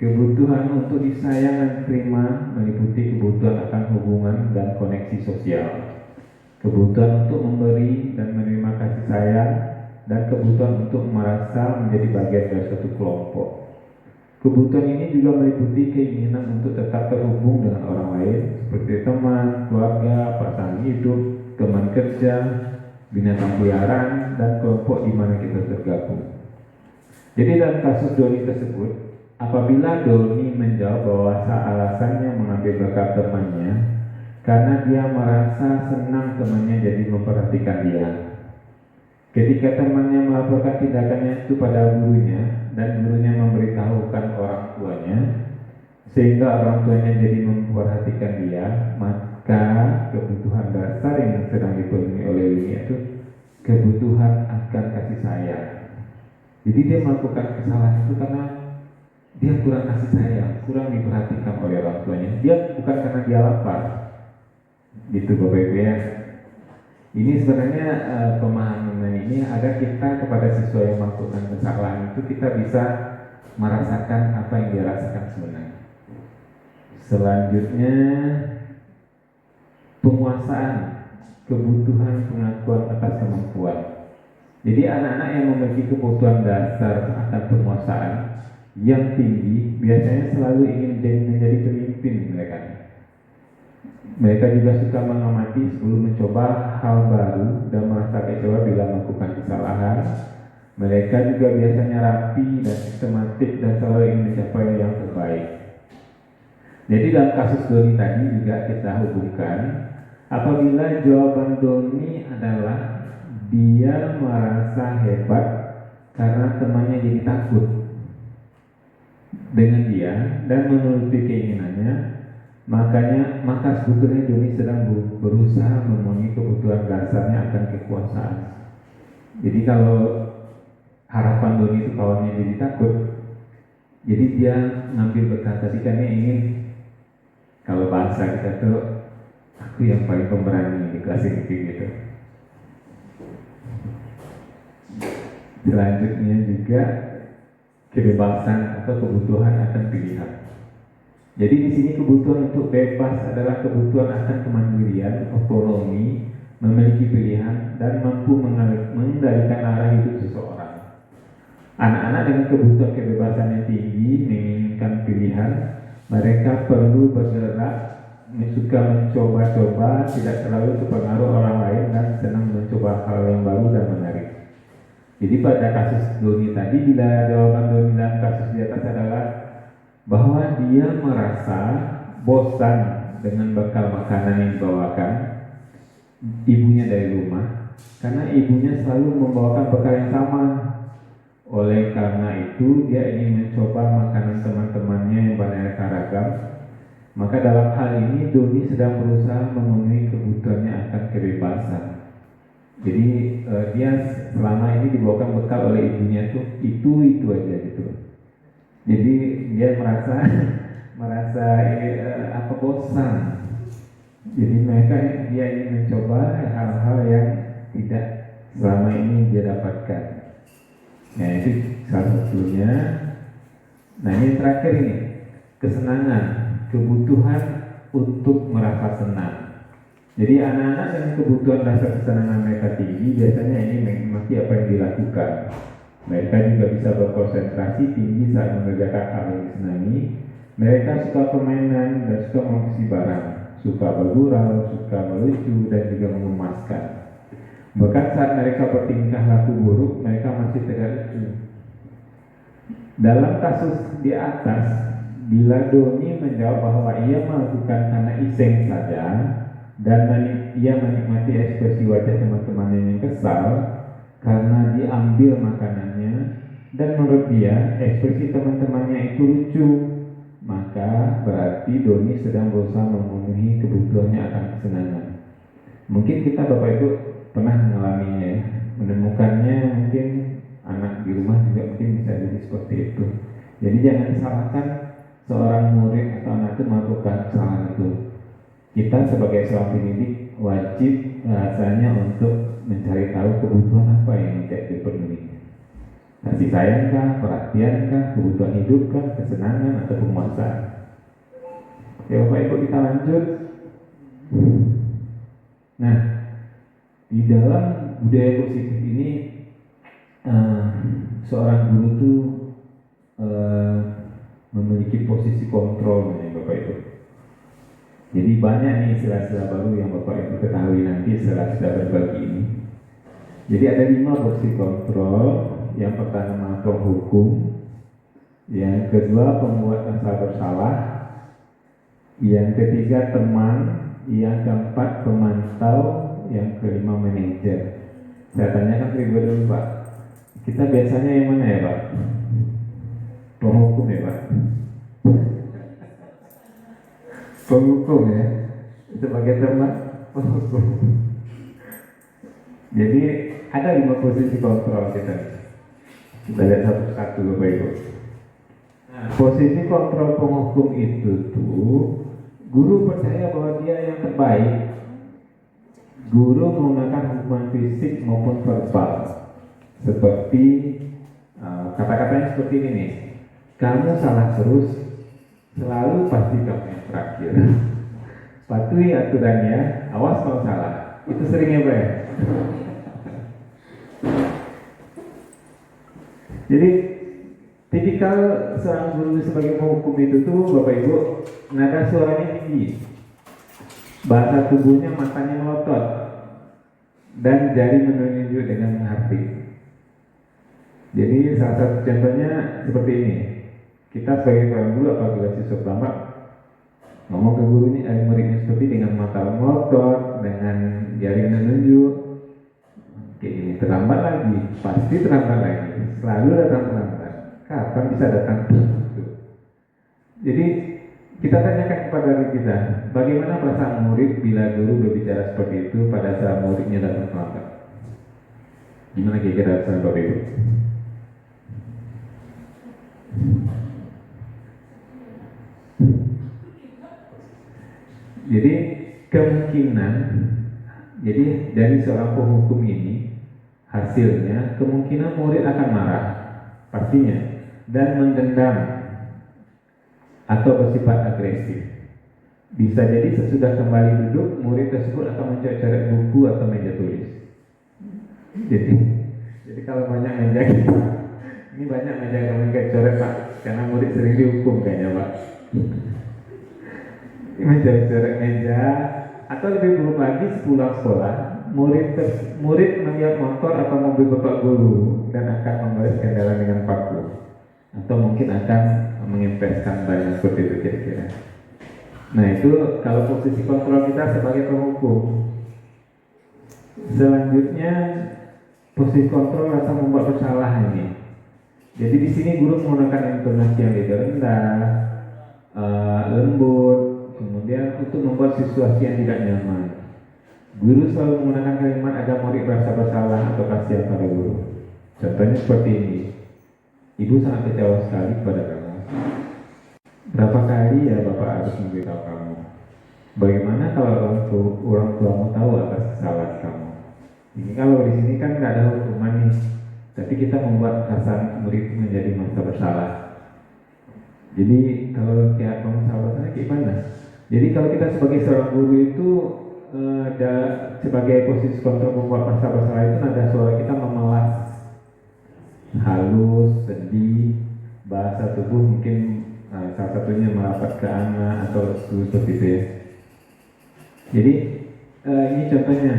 Kebutuhan untuk disayang dan diterima meliputi kebutuhan akan hubungan dan koneksi sosial, kebutuhan untuk memberi dan menerima kasih sayang, dan kebutuhan untuk merasa menjadi bagian dari suatu kelompok. Kebutuhan ini juga meliputi keinginan untuk tetap terhubung dengan orang lain, seperti teman, keluarga, pasangan hidup, teman kerja, binatang peliharaan, dan kelompok di mana kita tergabung. Jadi dalam kasus Doni tersebut, apabila Doni menjawab bahwa alasannya mengambil bekal temannya karena dia merasa senang temannya jadi memperhatikan dia. Ketika temannya melaporkan tindakannya itu pada gurunya dan gurunya memberitahukan orang tuanya sehingga orang tuanya jadi memperhatikan dia, maka kebutuhan dasar yang sedang dipenuhi oleh Doni itu kebutuhan akan kasih sayang. Jadi dia melakukan kesalahan itu karena dia kurang kasih sayang, kurang diperhatikan oleh orang tuanya. Dia bukan karena dia lapar. Gitu Bapak Ibu ya. Ini sebenarnya pemahaman ini agar kita kepada siswa yang melakukan kesalahan itu kita bisa merasakan apa yang dia rasakan sebenarnya. Selanjutnya penguasaan kebutuhan pengakuan atas kemampuan. Jadi anak-anak yang memiliki kebutuhan dasar akan penguasaan yang tinggi biasanya selalu ingin menjadi pemimpin mereka. Mereka juga suka mengamati sebelum mencoba hal baru dan merasa kecewa bila melakukan kesalahan. Mereka juga biasanya rapi dan sistematik dan selalu ingin mencapai yang terbaik. Jadi dalam kasus Doni tadi juga kita hubungkan, apabila jawaban Doni adalah dia merasa hebat karena temannya jadi takut dengan dia dan menuruti keinginannya, maka sebetulnya Doni sedang berusaha memenuhi kebutuhan dasarnya akan kekuasaan. Jadi kalau harapan Doni itu kawannya jadi takut, jadi dia ngambil bekal tadi karena ingin, kalau bahasa kita tuh, aku yang paling pemberani di kelas ini gitu. Selanjutnya juga kebebasan atau kebutuhan akan pilihan. Jadi di sini kebutuhan untuk bebas adalah kebutuhan akan kemandirian, otonomi, memiliki pilihan dan mampu mengendalikan arah hidup seseorang. Anak-anak dengan kebutuhan kebebasan yang tinggi menginginkan pilihan, mereka perlu bergerak, suka mencoba-coba, tidak terlalu terpengaruh orang lain dan senang mencoba hal yang baru dan menarik. Jadi pada kasus Doni tadi, bila jawaban Doni dalam kasus di atas adalah bahwa dia merasa bosan dengan bekal makanan yang dibawakan ibunya dari rumah, karena ibunya selalu membawakan bekal yang sama. Oleh karena itu dia ingin mencoba makanan teman-temannya yang beraneka ragam. Maka dalam hal ini Doni sedang berusaha memenuhi kebutuhannya akan kebebasan. Jadi dia selama ini dibawakan bekal oleh ibunya tuh itu aja gitu. Jadi dia merasa bosan. Jadi dia ingin mencoba hal-hal yang tidak selama ini dia dapatkan. Nah itu salah satunya. Nah ini terakhir ini, kesenangan, kebutuhan untuk merasa senang. Jadi anak-anak dengan kebutuhan rasa kesenangan mereka tinggi, biasanya ini menikmati apa yang dilakukan. Mereka juga bisa berkonsentrasi tinggi saat mengerjakan hal yang disenangi. Mereka suka permainan dan suka mengoleksi barang, suka bergurau, suka melucu dan juga mengemaskan. Bahkan saat mereka bertingkah laku buruk, mereka masih tidak lucu. Dalam kasus di atas, bila Doni menjawab bahwa ia melakukan karena iseng saja dan ia menikmati ekspresi wajah teman-temannya yang kesal karena diambil makanannya dan menurut dia ekspresi teman-temannya itu lucu, maka berarti Doni sedang berusaha memenuhi kebutuhannya akan kesenangan. Mungkin kita Bapak Ibu pernah mengalaminya ya, menemukannya. Mungkin anak di rumah juga mungkin bisa jadi seperti itu. Jadi jangan salahkan seorang murid atau anak itu melakukan kesalahan itu. Kita sebagai seorang pendidik wajib rasanya untuk mencari tahu kebutuhan apa yang tidak dipenuhi. Kasih sayangkah, perhatiankah, kebutuhan hidupkah, kesenangan atau penguasaan. Ya Bapak Ibu, kita lanjut. Nah, di dalam budaya positif ini seorang guru itu memiliki posisi kontrol ya Bapak Ibu. Jadi banyak nih istilah-istilah baru yang Bapak Ibu ketahui nanti setelah sudah berbagi ini. Jadi ada 5 posisi kontrol. Yang pertama penghukum, yang kedua pembuat rasa bersalah, yang ketiga teman, yang keempat pemantau, yang kelima manajer. Saya tanyakan kedua dulu Pak, kita biasanya yang mana ya Pak? Penghukum ya Pak? Penghukum ya, sebagai teman penghukum. Jadi ada 5 posisi kontrol kita. Kita lihat satu-satu Bapak Ibu. Nah, posisi kontrol penghukum itu tuh guru percaya bahwa dia yang terbaik. Guru menggunakan hukuman fisik maupun verbal. Seperti kata-katanya seperti ini nih. Kamu salah terus, selalu pasti kamu yang terakhir. Patuhi aturannya, awas kalau salah. Itu seringnya Pak ya. Jadi tipikal seorang guru sebagai penghukum itu tuh Bapak Ibu, nada suaranya tinggi, bahasa tubuhnya matanya melotot, dan jari menunjuk dengan menghardik. Jadi salah satu contohnya seperti ini. Kita sebagai seorang guru apabila siswa terlambat ngomong ke gurunya, muridnya seperti dengan mata melotot, dengan jari menunjuk, kayak gini, terlambat lagi, pasti terlambat lagi, selalu datang terlambat. Kapan bisa datang? Jadi kita tanyakan kepada diri kita, bagaimana perasaan murid bila guru berbicara seperti itu pada saat muridnya datang terlambat? Gimana kira-kira perasaan Bapak Ibu? Jadi kemungkinan, jadi dari seorang penghukum ini hasilnya kemungkinan murid akan marah pastinya dan mendendam atau bersifat agresif. Bisa jadi sesudah kembali duduk murid tersebut akan mencoret-coret buku atau meja tulis. Jadi kalau banyak meja gitu, ini banyak meja yang coret Pak, karena murid sering dihukum kayaknya Pak. Mencoret-coret meja, atau lebih buruk lagi sepulang sekolah murid melihat motor atau mobil bapak guru dan akan mengores kendaraan dengan paku, atau mungkin akan mengempeskan banyak seperti itu kira-kira. Nah itu kalau posisi kontrol kita sebagai penghukum. Selanjutnya posisi kontrol rasa membuat bersalah ini. Jadi di sini guru menggunakan intonasi yang rendah, lembut, kemudian untuk membuat situasi yang tidak nyaman. Guru selalu menggunakan kalimat agar murid merasa bersalah atau kasihan pada guru. Contohnya seperti ini. Ibu sangat kecewa sekali pada kamu. Berapa kali ya Bapak harus memberitahu kamu? Bagaimana kalau orang tuamu tahu atas kesalahan kamu? Ini kalau di sini kan nggak ada hukuman nih, tapi kita membuat rasa murid menjadi merasa bersalah. Jadi kalau kayak merasa bersalah gimana? Jadi kalau kita sebagai seorang guru itu sebagai posisi kontrol membuat merasa bersalah itu nada suara kita memelas, halus, sedih, bahasa tubuh mungkin salah satunya merapat ke anak atau seperti itu ya. Jadi ini contohnya,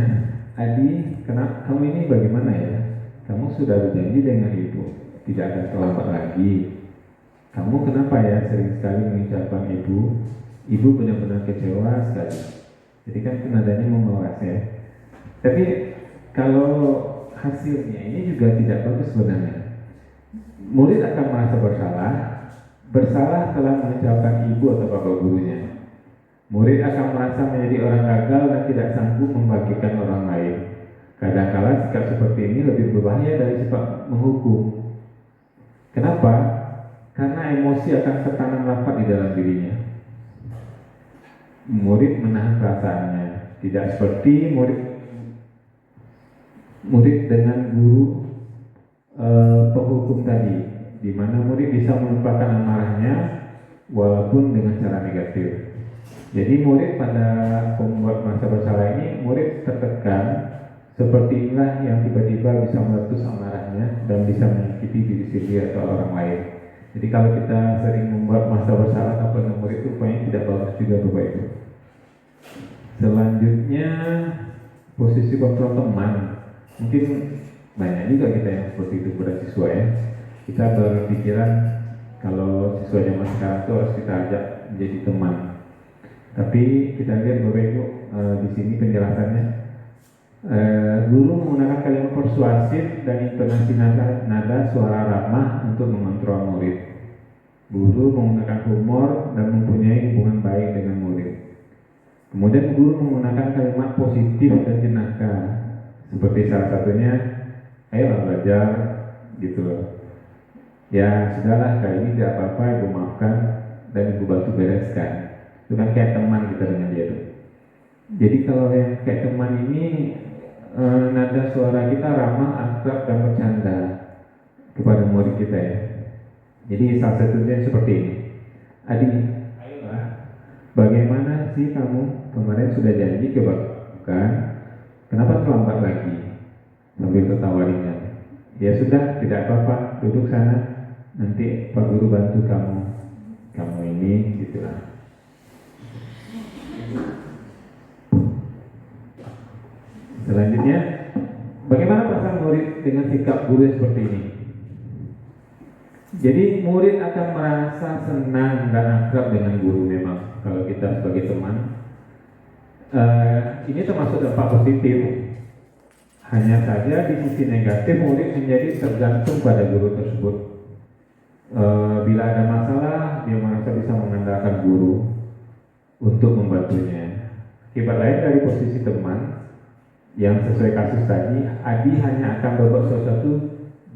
Adi, kamu ini bagaimana ya? Kamu sudah berjanji dengan ibu tidak akan terlambat lagi. Kamu kenapa ya sering sekali mengucapkan ibu? Ibu benar-benar kecewa sekali. Jadi kan nadanya memelas ya. Tapi kalau hasilnya ini juga tidak bagus sebenarnya. Murid akan merasa bersalah telah mengecewakan ibu atau bapak gurunya. Murid akan merasa menjadi orang gagal dan tidak sanggup membagikan orang lain. Kadang-kala sikap seperti ini lebih berbahaya dari sifat menghukum. Kenapa? Karena emosi akan tertanam rapat di dalam dirinya. Murid menahan perasaannya, tidak seperti murid dengan guru penghukum tadi, di mana murid bisa melupakan amarahnya walaupun dengan cara negatif. Jadi murid pada pembuat merasa bersalah ini, murid tertekan seperti inilah yang tiba-tiba bisa meletus amarahnya dan bisa menyakiti diri sendiri atau orang lain. Jadi kalau kita sering membuat merasa bersalah kepada murid itu rupanya tidak bagus juga Bapak Ibu. Selanjutnya posisi kontrol teman. Mungkin banyak juga kita yang seperti itu pada siswa ya. Kita berpikiran kalau siswa zaman sekarang itu harus kita ajak menjadi teman. Tapi kita lihat Bapak Ibu di sini penjelasannya. Guru menggunakan kalimat persuasif dan intonasi nada suara ramah untuk mengontrol murid. Guru menggunakan humor dan mempunyai hubungan baik dengan murid. Kemudian guru menggunakan kalimat positif dan jenaka, seperti salah satunya, ayo belajar, gitu loh. Ya sudahlah, kali ini tidak apa-apa, ibu maafkan dan ibu bantu bereskan. Itu kan kayak teman kita dengan dia tuh. Jadi kalau yang kayak teman ini nada suara kita ramah, akrab dan bercanda kepada murid kita ya. Jadi salah satunya seperti ini. Adi, ayolah, bagaimana sih kamu kemarin sudah janji ke bukan? Kenapa terlambat lagi? Sambil tertawa ringan. Ya sudah, tidak apa-apa, duduk sana. Nanti Pak Guru bantu kamu ini, gitulah. Selanjutnya, bagaimana perasaan murid dengan sikap guru seperti ini? Jadi murid akan merasa senang dan akrab dengan guru memang. Kalau kita sebagai teman, ini termasuk dampak positif. Hanya saja di sisi negatif murid menjadi tergantung pada guru tersebut. Bila ada masalah, dia merasa bisa mengandalkan guru untuk membantunya. Akibat lain dari posisi teman yang sesuai kasus tadi, Adi hanya akan berbuat sesuatu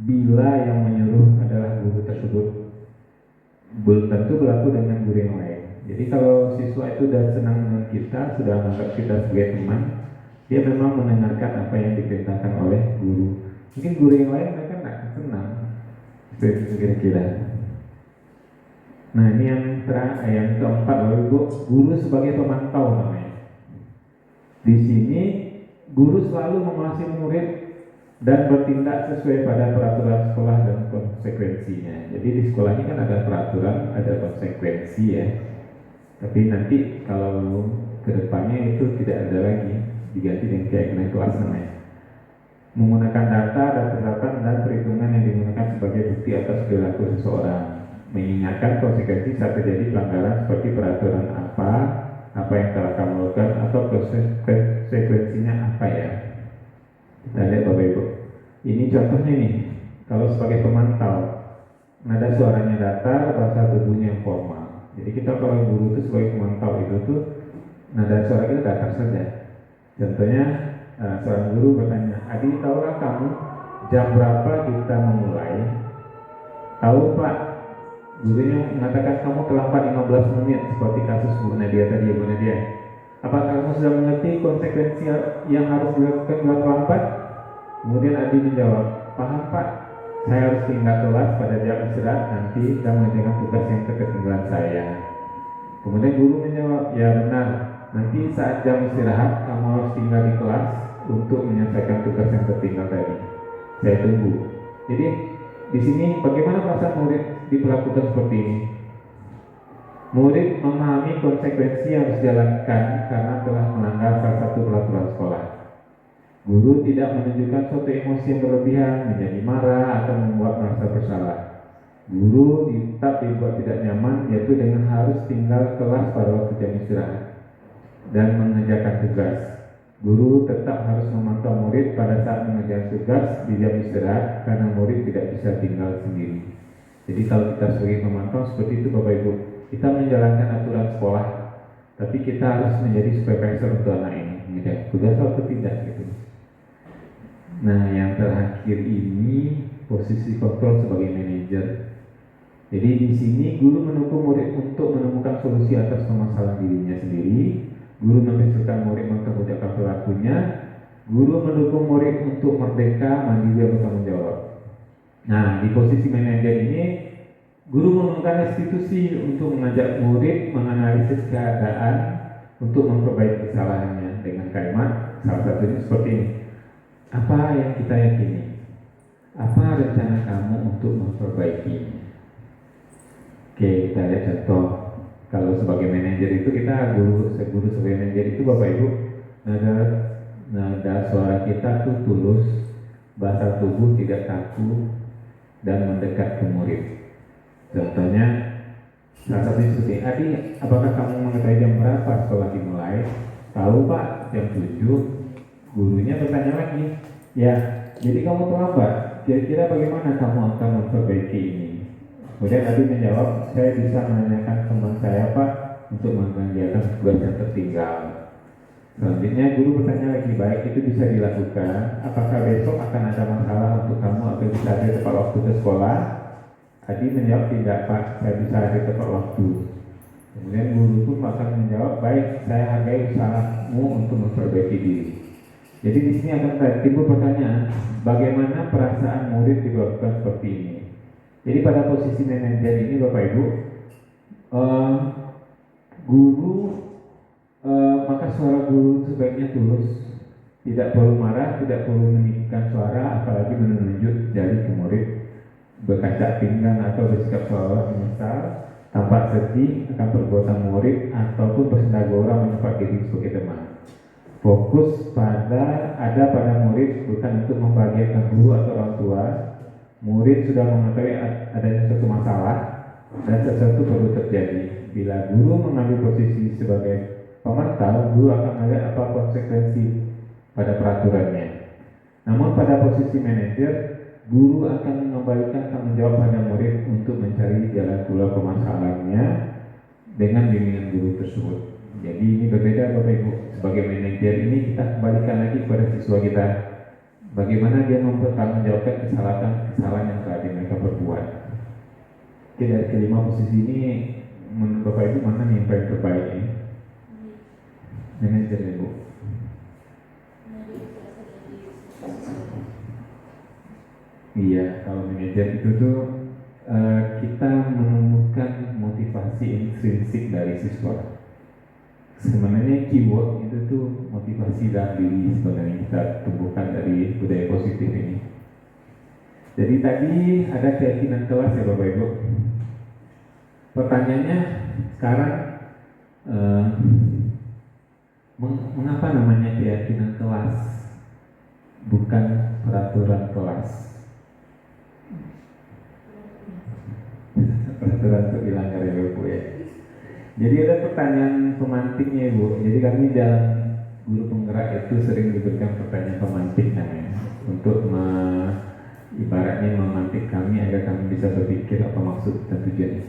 bila yang menyuruh adalah guru tersebut. Belum tentu berlaku dengan guru yang lain. Jadi kalau siswa itu sudah senang dengan kita, sudah menganggap kita sebagai teman, dia memang mendengarkan apa yang diperintahkan oleh guru. Mungkin guru yang lain mereka tidak senang. Seperti kira-kira. Nah ini yang keempat, guru sebagai pemantau namanya. Di sini guru selalu mengawasi murid dan bertindak sesuai pada peraturan sekolah dan konsekuensinya. Jadi di sekolah ini kan ada peraturan, ada konsekuensi ya. Tapi nanti kalau kedepannya itu tidak ada lagi, diganti dengan keyakinan kelas namanya. Menggunakan data, catatan dan perhitungan yang digunakan sebagai bukti atas perilaku seseorang. Mengingatkan konsekuensi saat terjadi pelanggaran seperti peraturan apa yang telah kamu lakukan atau konsekuensinya apa ya. Kita lihat Bapak Ibu. Ini contohnya nih, kalau sebagai pemantau, nada suaranya datar, bahasa tubuhnya yang formal. Jadi kita kalau guru itu sebagai pemantau itu tuh nada suara kita datar saja. Contohnya seorang guru bertanya, Adi, tahukah kamu jam berapa kita memulai? Tahu Pak, gurunya mengatakan kamu terlambat 15 menit seperti kasus Bu Nadia tadi, Bu Nadia. Apakah kamu sudah mengerti konsekuensi yang harus dilakukan bila terlambat? Kemudian Adi menjawab, paham Pak, saya harus tinggal kelas pada jam istirahat nanti dan mengerjakan tugas yang ketinggalan saya. Kemudian guru menjawab, ya benar, nanti saat jam istirahat kamu harus tinggal di kelas untuk menyelesaikan tugas yang tertinggal tadi. Saya tunggu. Jadi di sini bagaimana perasaan murid diperlakukan seperti ini? Murid memahami konsekuensi yang harus dijalankan karena telah melanggar salah satu peraturan sekolah. Guru tidak menunjukkan suatu emosi yang berlebihan, menjadi marah atau membuat merasa bersalah. Guru tetap dibuat tidak nyaman, yaitu dengan harus tinggal kelas pada waktu jam istirahat dan mengerjakan tugas. Guru tetap harus memantau murid pada saat mengerjakan tugas di jam istirahat karena murid tidak bisa tinggal sendiri. Jadi kalau kita sebagai pemantau seperti itu Bapak Ibu, kita menjalankan aturan sekolah, tapi kita harus menjadi supervisor untuk anak ini, tugas atau tidak gitu. Nah, yang terakhir ini posisi kontrol sebagai manajer. Jadi di sini guru mendukung murid untuk menemukan solusi atas permasalahan dirinya sendiri. Guru membiasakan murid mempermudah perilakunya. Guru mendukung murid untuk merdeka, mandiri, dan bertanggung jawab. Nah, di posisi manajer ini guru menemukan institusi untuk mengajak murid menganalisis keadaan untuk memperbaiki kesalahannya dengan kalimat salah satunya seperti ini. Apa yang kita yakini? Apa rencana kamu untuk memperbaikinya? Oke, kita lihat contoh. Kalau sebagai manajer itu kita guru sebagai manajer itu Bapak Ibu, nada suara kita tuh tulus, bahasa tubuh tidak kaku dan mendekat ke murid. Contohnya, salah satunya seperti, Adi, apakah kamu mengetahui jam berapa sekolah dimulai? Tahu Pak, jam 7. Gurunya bertanya lagi, ya, jadi kamu terlambat. Kira-kira bagaimana kamu akan memperbaiki ini? Kemudian Adi menjawab, saya bisa menanyakan teman saya Pak untuk mengerjakan tugas yang tertinggal. Selanjutnya guru bertanya lagi, baik itu bisa dilakukan. Apakah besok akan ada masalah untuk kamu agar bisa ada tepat waktu ke sekolah? Adi menjawab, tidak Pak, saya bisa ada tepat waktu. Kemudian guru pun akan menjawab, baik, saya hargai usahamu untuk memperbaiki diri. Jadi di sini akan timbul pertanyaan, bagaimana perasaan murid diperlakukan seperti ini? Jadi pada posisi manajer ini Bapak Ibu, guru maka suara guru sebaiknya tulus, tidak perlu marah, tidak perlu meninggikan suara, apalagi menunjuk jari ke murid, berkaca pinggang atau bersikap seolah menyesal, tampak sedih akan perbuatan murid ataupun bersendagora menyapa diri sebagai teman. Fokus pada murid bukan untuk membahagiakan guru atau orang tua. Murid sudah mengetahui adanya suatu masalah dan sesuatu perlu terjadi. Bila guru mengambil posisi sebagai pemantau, guru akan melihat apa konsekuensi pada peraturannya. Namun pada posisi manajer, guru akan mengembalikan tanggung jawab pada murid untuk mencari jalan keluar permasalahannya dengan bimbingan guru tersebut. Jadi ini berbeda Bapak Ibu. Sebagai manajer ini kita kembalikan lagi kepada siswa kita, bagaimana dia mempertanggungjawabkan kesalahan yang tadi mereka perbuat. Oke, dari kelima posisi ini menurut Bapak Ibu mana nih yang paling terbaik ini? Manajer Ibu. Iya, kalau manajer itu tuh kita menemukan motivasi intrinsik dari siswa. Sebenarnya keyword itu tuh motivasi dalam diri sebenarnya kita tumbuhkan dari budaya positif ini. Jadi tadi ada keyakinan kelas ya Bapak Ibu. Pertanyaannya sekarang mengapa namanya keyakinan kelas bukan peraturan kelas? Peraturan untuk dilanggar ya Bu ya. Jadi ada pertanyaan pemantiknya Ibu. Jadi kami guru penggerak itu sering diberikan pertanyaan pemantik namanya, untuk ibaratnya memantik kami agar kami bisa berpikir apa maksud dan tujuannya.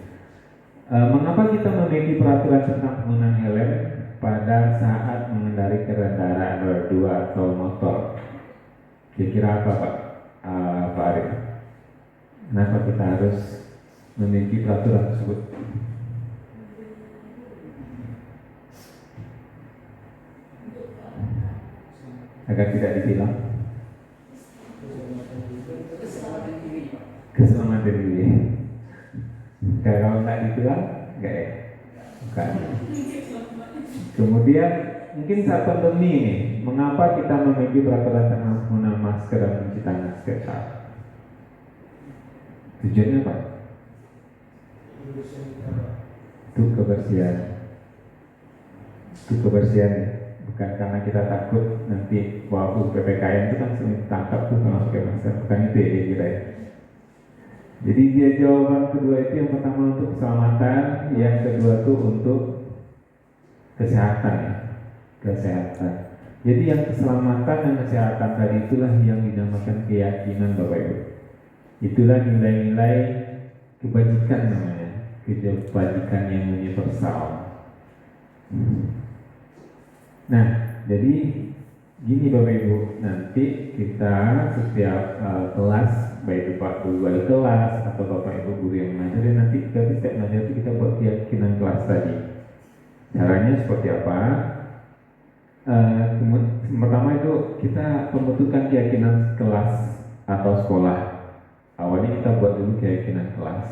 Mengapa kita memiliki peraturan tentang penggunaan helm pada saat mengendarai kendaraan roda 2 atau motor? Kira-kira apa Pak Arif? Kenapa kita harus memiliki peraturan tersebut? Agar tidak ditilang. Keselamatan diri. Kalau nggak ditilang, nggak ya? Bukan. Kemudian mungkin saat pandemi ini, mengapa kita memiliki peraturan tentang penggunaan masker dan mencuci tangan setiap saat? Tujuannya apa? Untuk kebersihan. Untuk kebersihan, bukan karena kita takut nanti waktu PPKM itu kan sering tangkap tuh kalau pakai masker. Bukan itu ya dia kira ya. Jadi dia jawaban kedua itu yang pertama untuk keselamatan, yang kedua tuh untuk kesehatan ya. Kesehatan. Jadi yang keselamatan dan kesehatan tadi itulah yang dinamakan keyakinan Bapak Ibu. Itulah nilai-nilai kebajikan namanya, kebajikan yang universal. Nah, jadi gini Bapak Ibu, nanti kita setiap kelas, baik itu Pak Guru wali kelas atau Bapak Ibu guru yang mengajar, nanti kita setiap mengajar itu kita buat keyakinan kelas tadi. Caranya seperti apa? Pertama itu kita pembentukan keyakinan kelas atau sekolah. Awalnya kita buat dulu keyakinan kelas.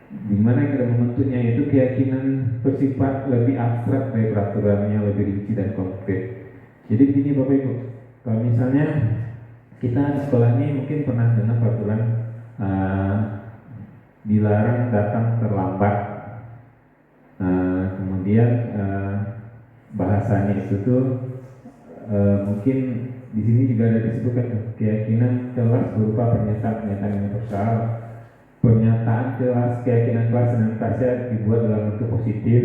Di mana kita membentuknya itu keyakinan bersifat lebih abstrak dari peraturannya, lebih rinci dan konkret. Jadi begini Bapak Ibu, kalau misalnya kita di sekolah ini mungkin pernah dengar peraturan dilarang datang terlambat. Kemudian bahasanya itu tuh mungkin di sini juga ada disebutkan keyakinan kelas berupa pernyataan-pernyataan universal. Pernyataan kelas, keyakinan kelas senantiasa dibuat dalam bentuk positif.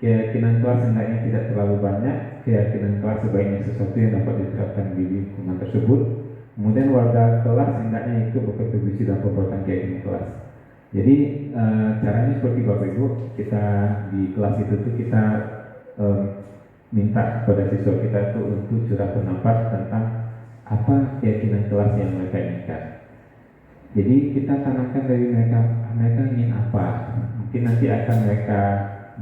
Keyakinan kelas hendaknya tidak terlalu banyak. Keyakinan kelas sebaiknya sesuatu yang dapat diterapkan di lingkungan tersebut. Kemudian warga kelas hendaknya ikut berkontribusi dalam pembuatan keyakinan kelas. Jadi caranya seperti Bapak Ibu, kita di kelas itu tuh kita minta kepada siswa kita itu untuk curhat pendapat tentang apa keyakinan kelas yang mereka inginkan. Jadi kita tanamkan dari mereka ingin apa. Mungkin nanti akan mereka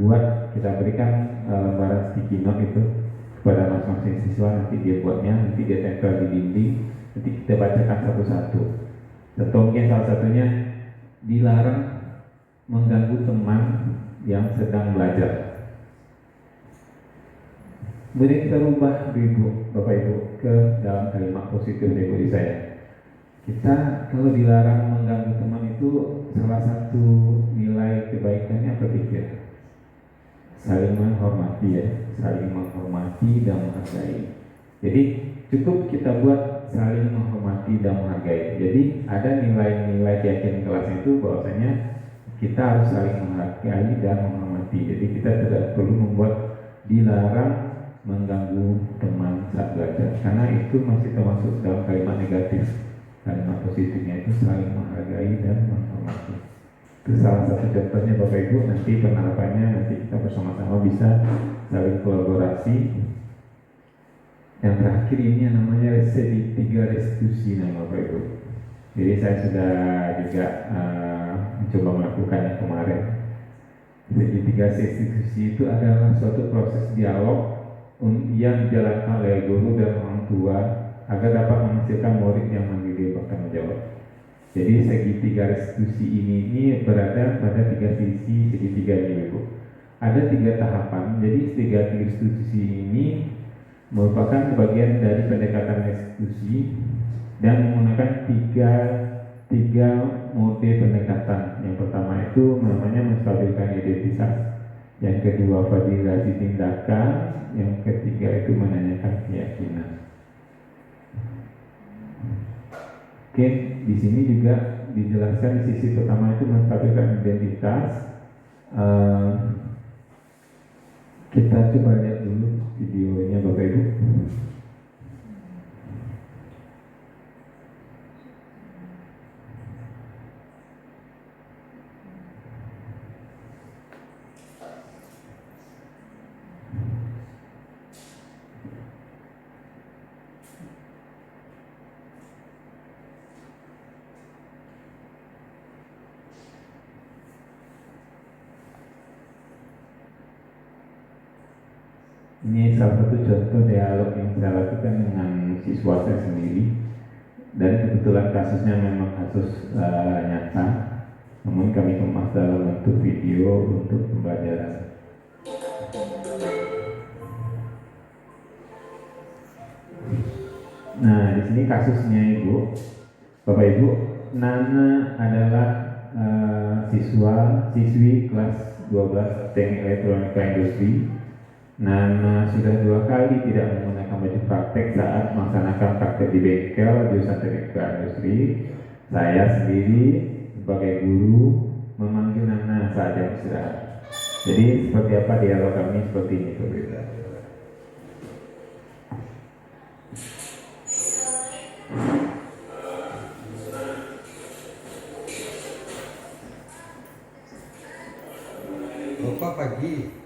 buat, kita berikan lembaran sticky note itu kepada masing-masing siswa, nanti dia buatnya, nanti dia tempel di dinding, nanti kita bacakan satu-satu. Atau mungkin salah satunya, dilarang mengganggu teman yang sedang belajar. Kemudian kita rubah Bapak Ibu ke dalam kalimat positif dari saya. Kita kalau dilarang mengganggu teman itu salah satu nilai kebaikannya apa pikir? Saling menghormati ya, saling menghormati dan menghargai. Jadi cukup kita buat saling menghormati dan menghargai. Jadi ada nilai-nilai keyakinan kelas itu bahwasanya kita harus saling menghargai dan menghormati. Jadi kita tidak perlu membuat dilarang mengganggu teman saat belajar, karena itu masih termasuk dalam kalimat negatif. Kalimat positifnya itu saling menghargai dan menghormati. Itu salah satu contohnya Bapak Ibu. Nanti penerapannya nanti kita bersama-sama bisa saling kolaborasi. Yang terakhir ini yang namanya segitiga restitusi nama Bapak Ibu. Jadi saya sudah juga mencoba melakukannya kemarin. Segitiga restitusi itu adalah suatu proses dialog yang dijalankan oleh guru dan orang tua agar dapat menghasilkan murid yang mandiri bertanggung jawab. Jadi segitiga restitusi ini berada pada tiga sisi segitiga ini, Ibu. Ada 3 tahapan. Jadi segitiga restitusi ini merupakan bagian dari pendekatan restitusi dan menggunakan tiga mode pendekatan. Yang pertama itu namanya menstabilkan identitas. Yang kedua validasi tindakan. Yang ketiga itu menanyakan keyakinan. Oke, di sini juga dijelaskan di sisi pertama itu menstabilkan identitas. Kita coba lihat dulu Ini salah satu contoh dialog yang saya lakukan dengan siswa saya sendiri, dan kebetulan kasusnya memang kasus nyata, namun kami kemas dalam bentuk video untuk pembelajaran. Nah, di sini kasusnya Ibu, Bapak Ibu, Nana adalah siswi kelas 12 Teknik Elektronika Industri. Nana sudah 2 kali tidak menggunakan baju praktek saat melaksanakan praktek di bengkel jurusan Teknik Industri. Saya sendiri sebagai guru memanggil Nana saat jam istirahat. Jadi seperti apa dialog kami seperti ini, berbeda. Bapak pagi.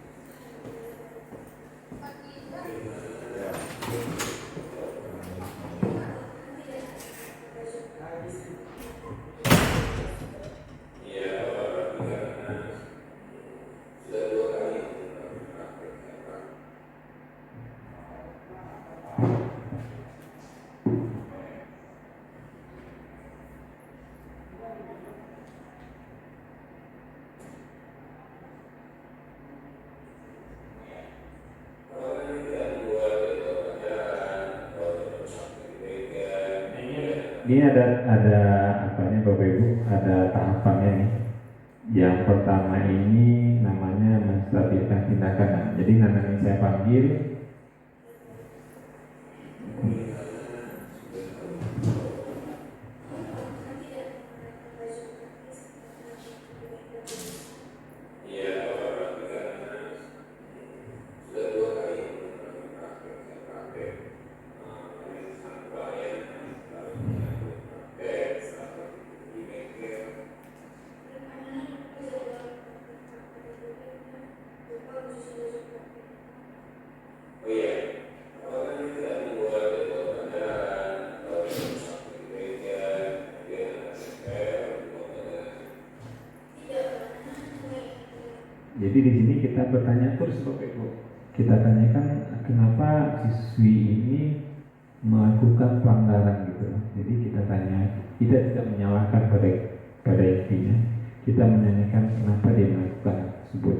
Ini ada apanya Bapak Ibu, ada tahapannya nih. Yang pertama ini namanya menstabilkan tindakan. Jadi Nana ini saya panggil. Jadi di sini kita bertanya terus Bapak Ibu. Kita tanyakan kenapa siswi ini melakukan pelanggaran gitu. Jadi kita tanya, kita tidak menyalahkan pada intinya. Kita menanyakan kenapa dia melakukan hal tersebut.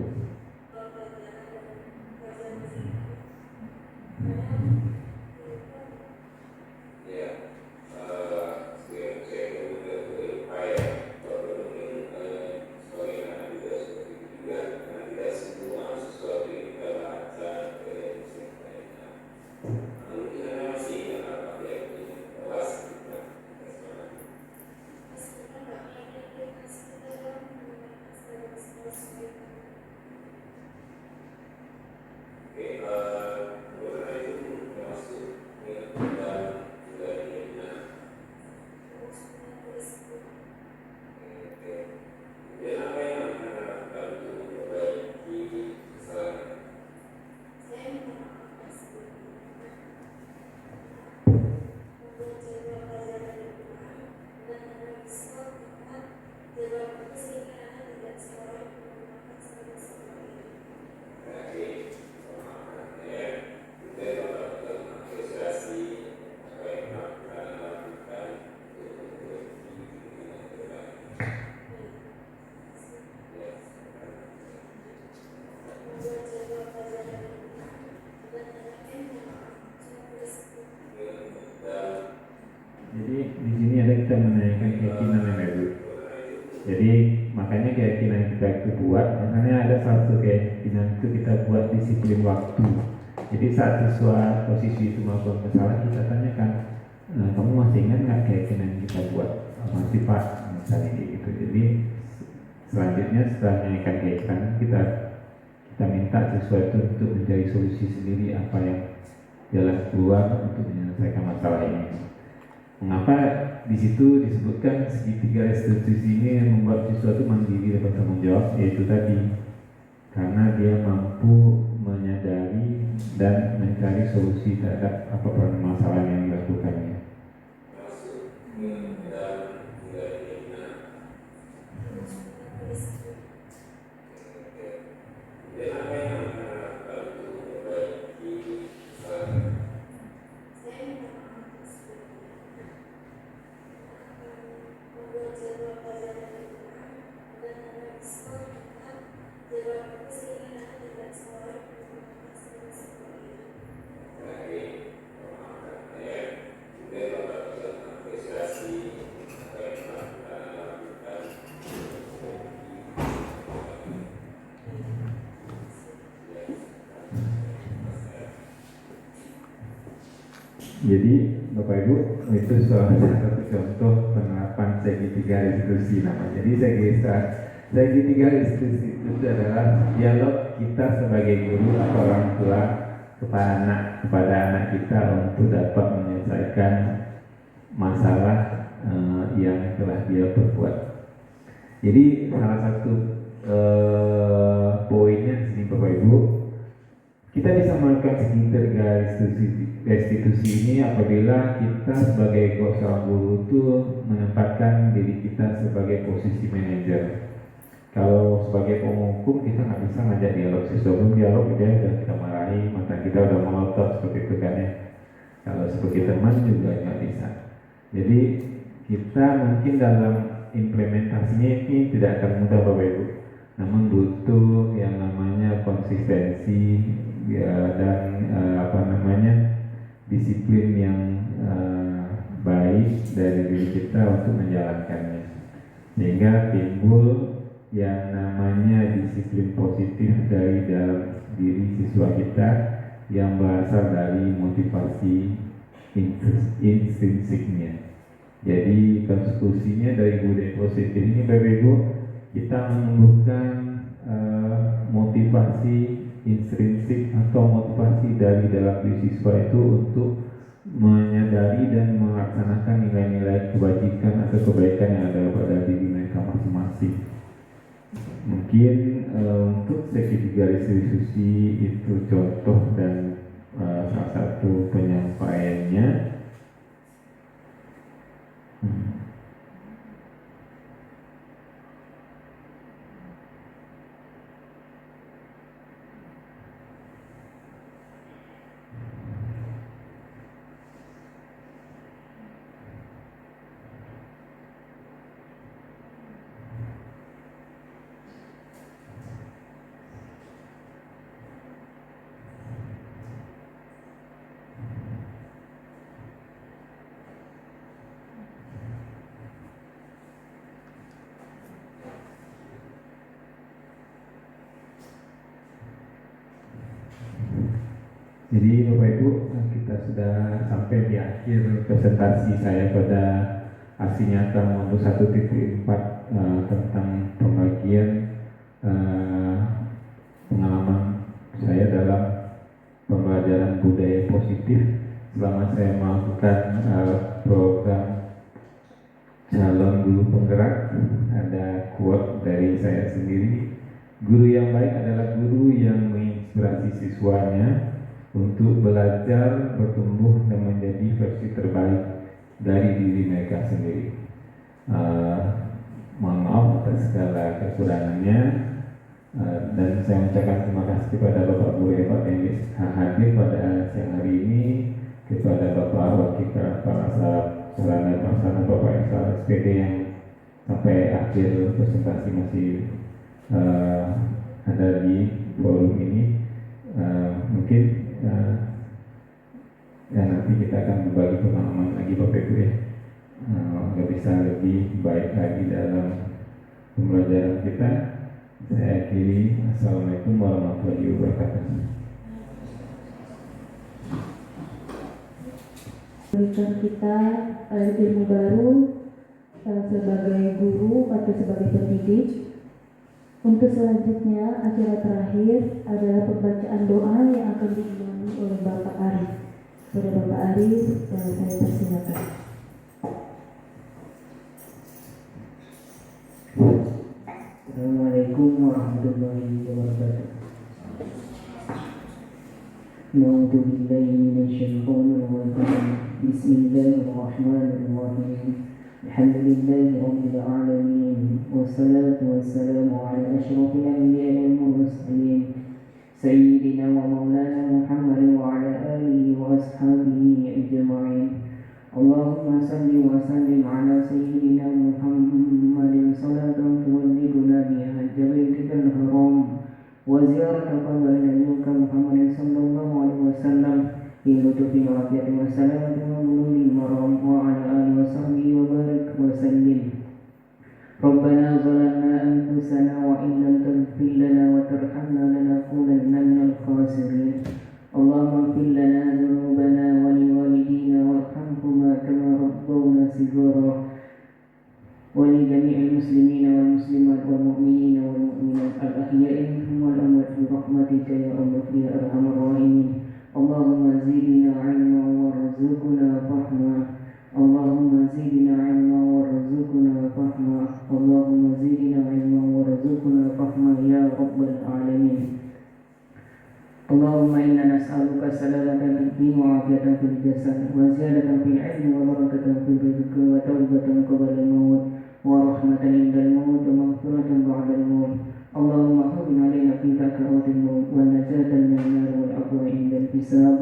Jadi di sini ada kita menanyakan keyakinan yang baru. Jadi makanya keyakinan kita itu buat, makanya ada satu keyakinan itu kita buat disiplin waktu. Jadi saat siswa atau siswi itu melakukan kesalahan, kita tanyakan, kamu masih ingat nggak keyakinan kita buat? Masih Pak, misalnya gitu. Jadi selanjutnya setelah menanyakan keyakinan, kita minta siswa itu untuk mencari solusi sendiri apa yang jalan keluar untuk menyelesaikan masalah ini. Mengapa di situ disebutkan segitiga restitusi ini yang membuat siswa itu mandiri dan bertanggung jawab, yaitu tadi karena dia mampu menyadari dan mencari solusi terhadap apapun masalah yang dilakukannya. Jadi Bapak Ibu, itu salah satu contoh penerapan segitiga restitusi nama. Jadi segitiga restitusi itu adalah dialog kita sebagai guru atau orang tua kepada anak kita untuk dapat menyelesaikan masalah yang telah dia perbuat. Jadi salah satu poinnya di sini Bapak Ibu, kita bisa melakukan segitiga restitusi ini apabila kita sebagai seorang guru itu menempatkan diri kita sebagai posisi manajer. Kalau sebagai penghukum kita nggak bisa ngajak dialog, sebelum dialog dia udah kita marahi, mata kita udah melotot seperti itu kan ya. Kalau sebagai teman juga nggak bisa. Jadi kita mungkin dalam implementasinya ini tidak akan mudah Bapak Ibu, namun butuh yang namanya konsistensi ya, dan disiplin yang baik dari diri kita untuk menjalankannya, sehingga timbul yang namanya disiplin positif dari dalam diri siswa kita yang berasal dari motivasi intrinsiknya. Jadi konsekuensinya dari budaya positif ini Bapak Ibu, kita menumbuhkan motivasi intrinsik atau motivasi dari dalam diri siswa itu untuk menyadari dan melaksanakan nilai-nilai kebajikan atau kebaikan yang ada pada diri mereka masing-masing. Mungkin untuk segitiga restitusi itu contoh dan salah satu penyampaiannya. Jadi Bapak Ibu, kita sudah sampai di akhir presentasi saya pada aksi nyata nomor 1.4 tentang pembagian pengalaman saya dalam pembelajaran budaya positif selama saya melakukan program calon guru penggerak. Ada quote dari saya sendiri, guru yang baik adalah guru yang menginspirasi siswanya untuk belajar, bertumbuh, dan menjadi versi terbaik dari diri mereka sendiri. Mohon maaf atas segala kekurangannya, dan saya mengucapkan terima kasih kepada Bapak Bu Hebat yang hadir pada siang hari ini, kepada Bapak Wakil Kepala Sarana Prasarana Bapak Isal SPD yang sampai akhir presentasi masih ada di forum ini. Mungkin ya nanti kita akan berbagi pengalaman lagi Bapak Ibu ya, agar bisa lebih baik lagi dalam pembelajaran kita. Saya akhiri, Assalamualaikum warahmatullahi wabarakatuh. Berikan kita ilmu baru sebagai guru atau sebagai pendidik. Untuk selanjutnya, acara terakhir adalah pembacaan doa yang akan diimami oleh Bapak Arif. Kepada Bapak Arif, saya persilakan. Assalamualaikum warahmatullahi wabarakatuh. Na'udzu billahi minasyaitonir rajim. Bismillahirrahmanirrahim. Alhamdulillahi rabbil alamin. Wassalatu wassalamu ala asyrafil anbiya'i wal mursalin. Sayyidina wa maulana Muhammad wa ala alihi wa ashabihi ajma'in. Allahumma salli wa sallim ala sayyidina Muhammadin salatan tuwalliguna biha jabaitikal haram wa ziyarata qabri nabiyyika Muhammadin sallallahu alaihi wasallam bi lutufi wa afiyati wa salamati wa bulughi maram wa ala alihi wa sahbihi wa barik wa sallim. Rabbana zalamna anfusana wa in lam taghfir lana wa tarhamna lanakunanna minal khasirin. Allahumma ighfir lana dhunubana wa liwalidina المسلمين والمسلمات والمؤمنين والمؤمنات الأحياء منهم والأموات برحمتك يا الله يا أرحم الراحمين. اللهم زدنا علما وارزقنا فهما. اللهم زدنا علما وارزقنا فهما. اللهم زدنا علما وارزقنا فهما يا رب العالمين. اللهم إنا نسألك سلامة في الدين وعافية في الجسد وزيادة في العلم وبركة في الرزق وتوبة قبل الموت ورحمة عند الموت ومغفرة بعد الموت. اللهم هون علينا في سكرات الموت والنجاة من النار والعفو عند الحساب.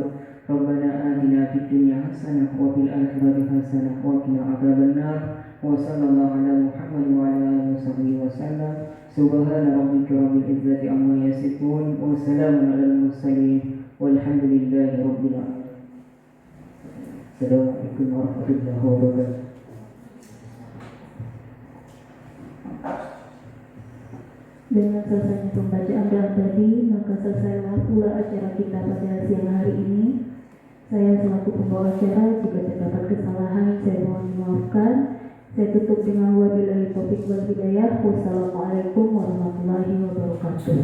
ربنا آتنا في الدنيا حسنة وفي الآخرة حسنة وقنا عذاب النار. وصلى الله على محمد وعلى آله وصحبه وسلم. سبحان ربك رب العزة عما يصفون وسلام على المرسلين والحمد لله رب العالمين. Assalamualaikum warahmatullahi wabarakatuh. Dengan selesainya pembacaan doa tadi, maka selesailah pula acara kita pada siang hari ini. Saya selaku pembawa acara, jika terdapat kesalahan, saya mohon dimaafkan. Saya tutup dengan wabillahi taufiq wal hidayah. Wassalamualaikum warahmatullahi wabarakatuh.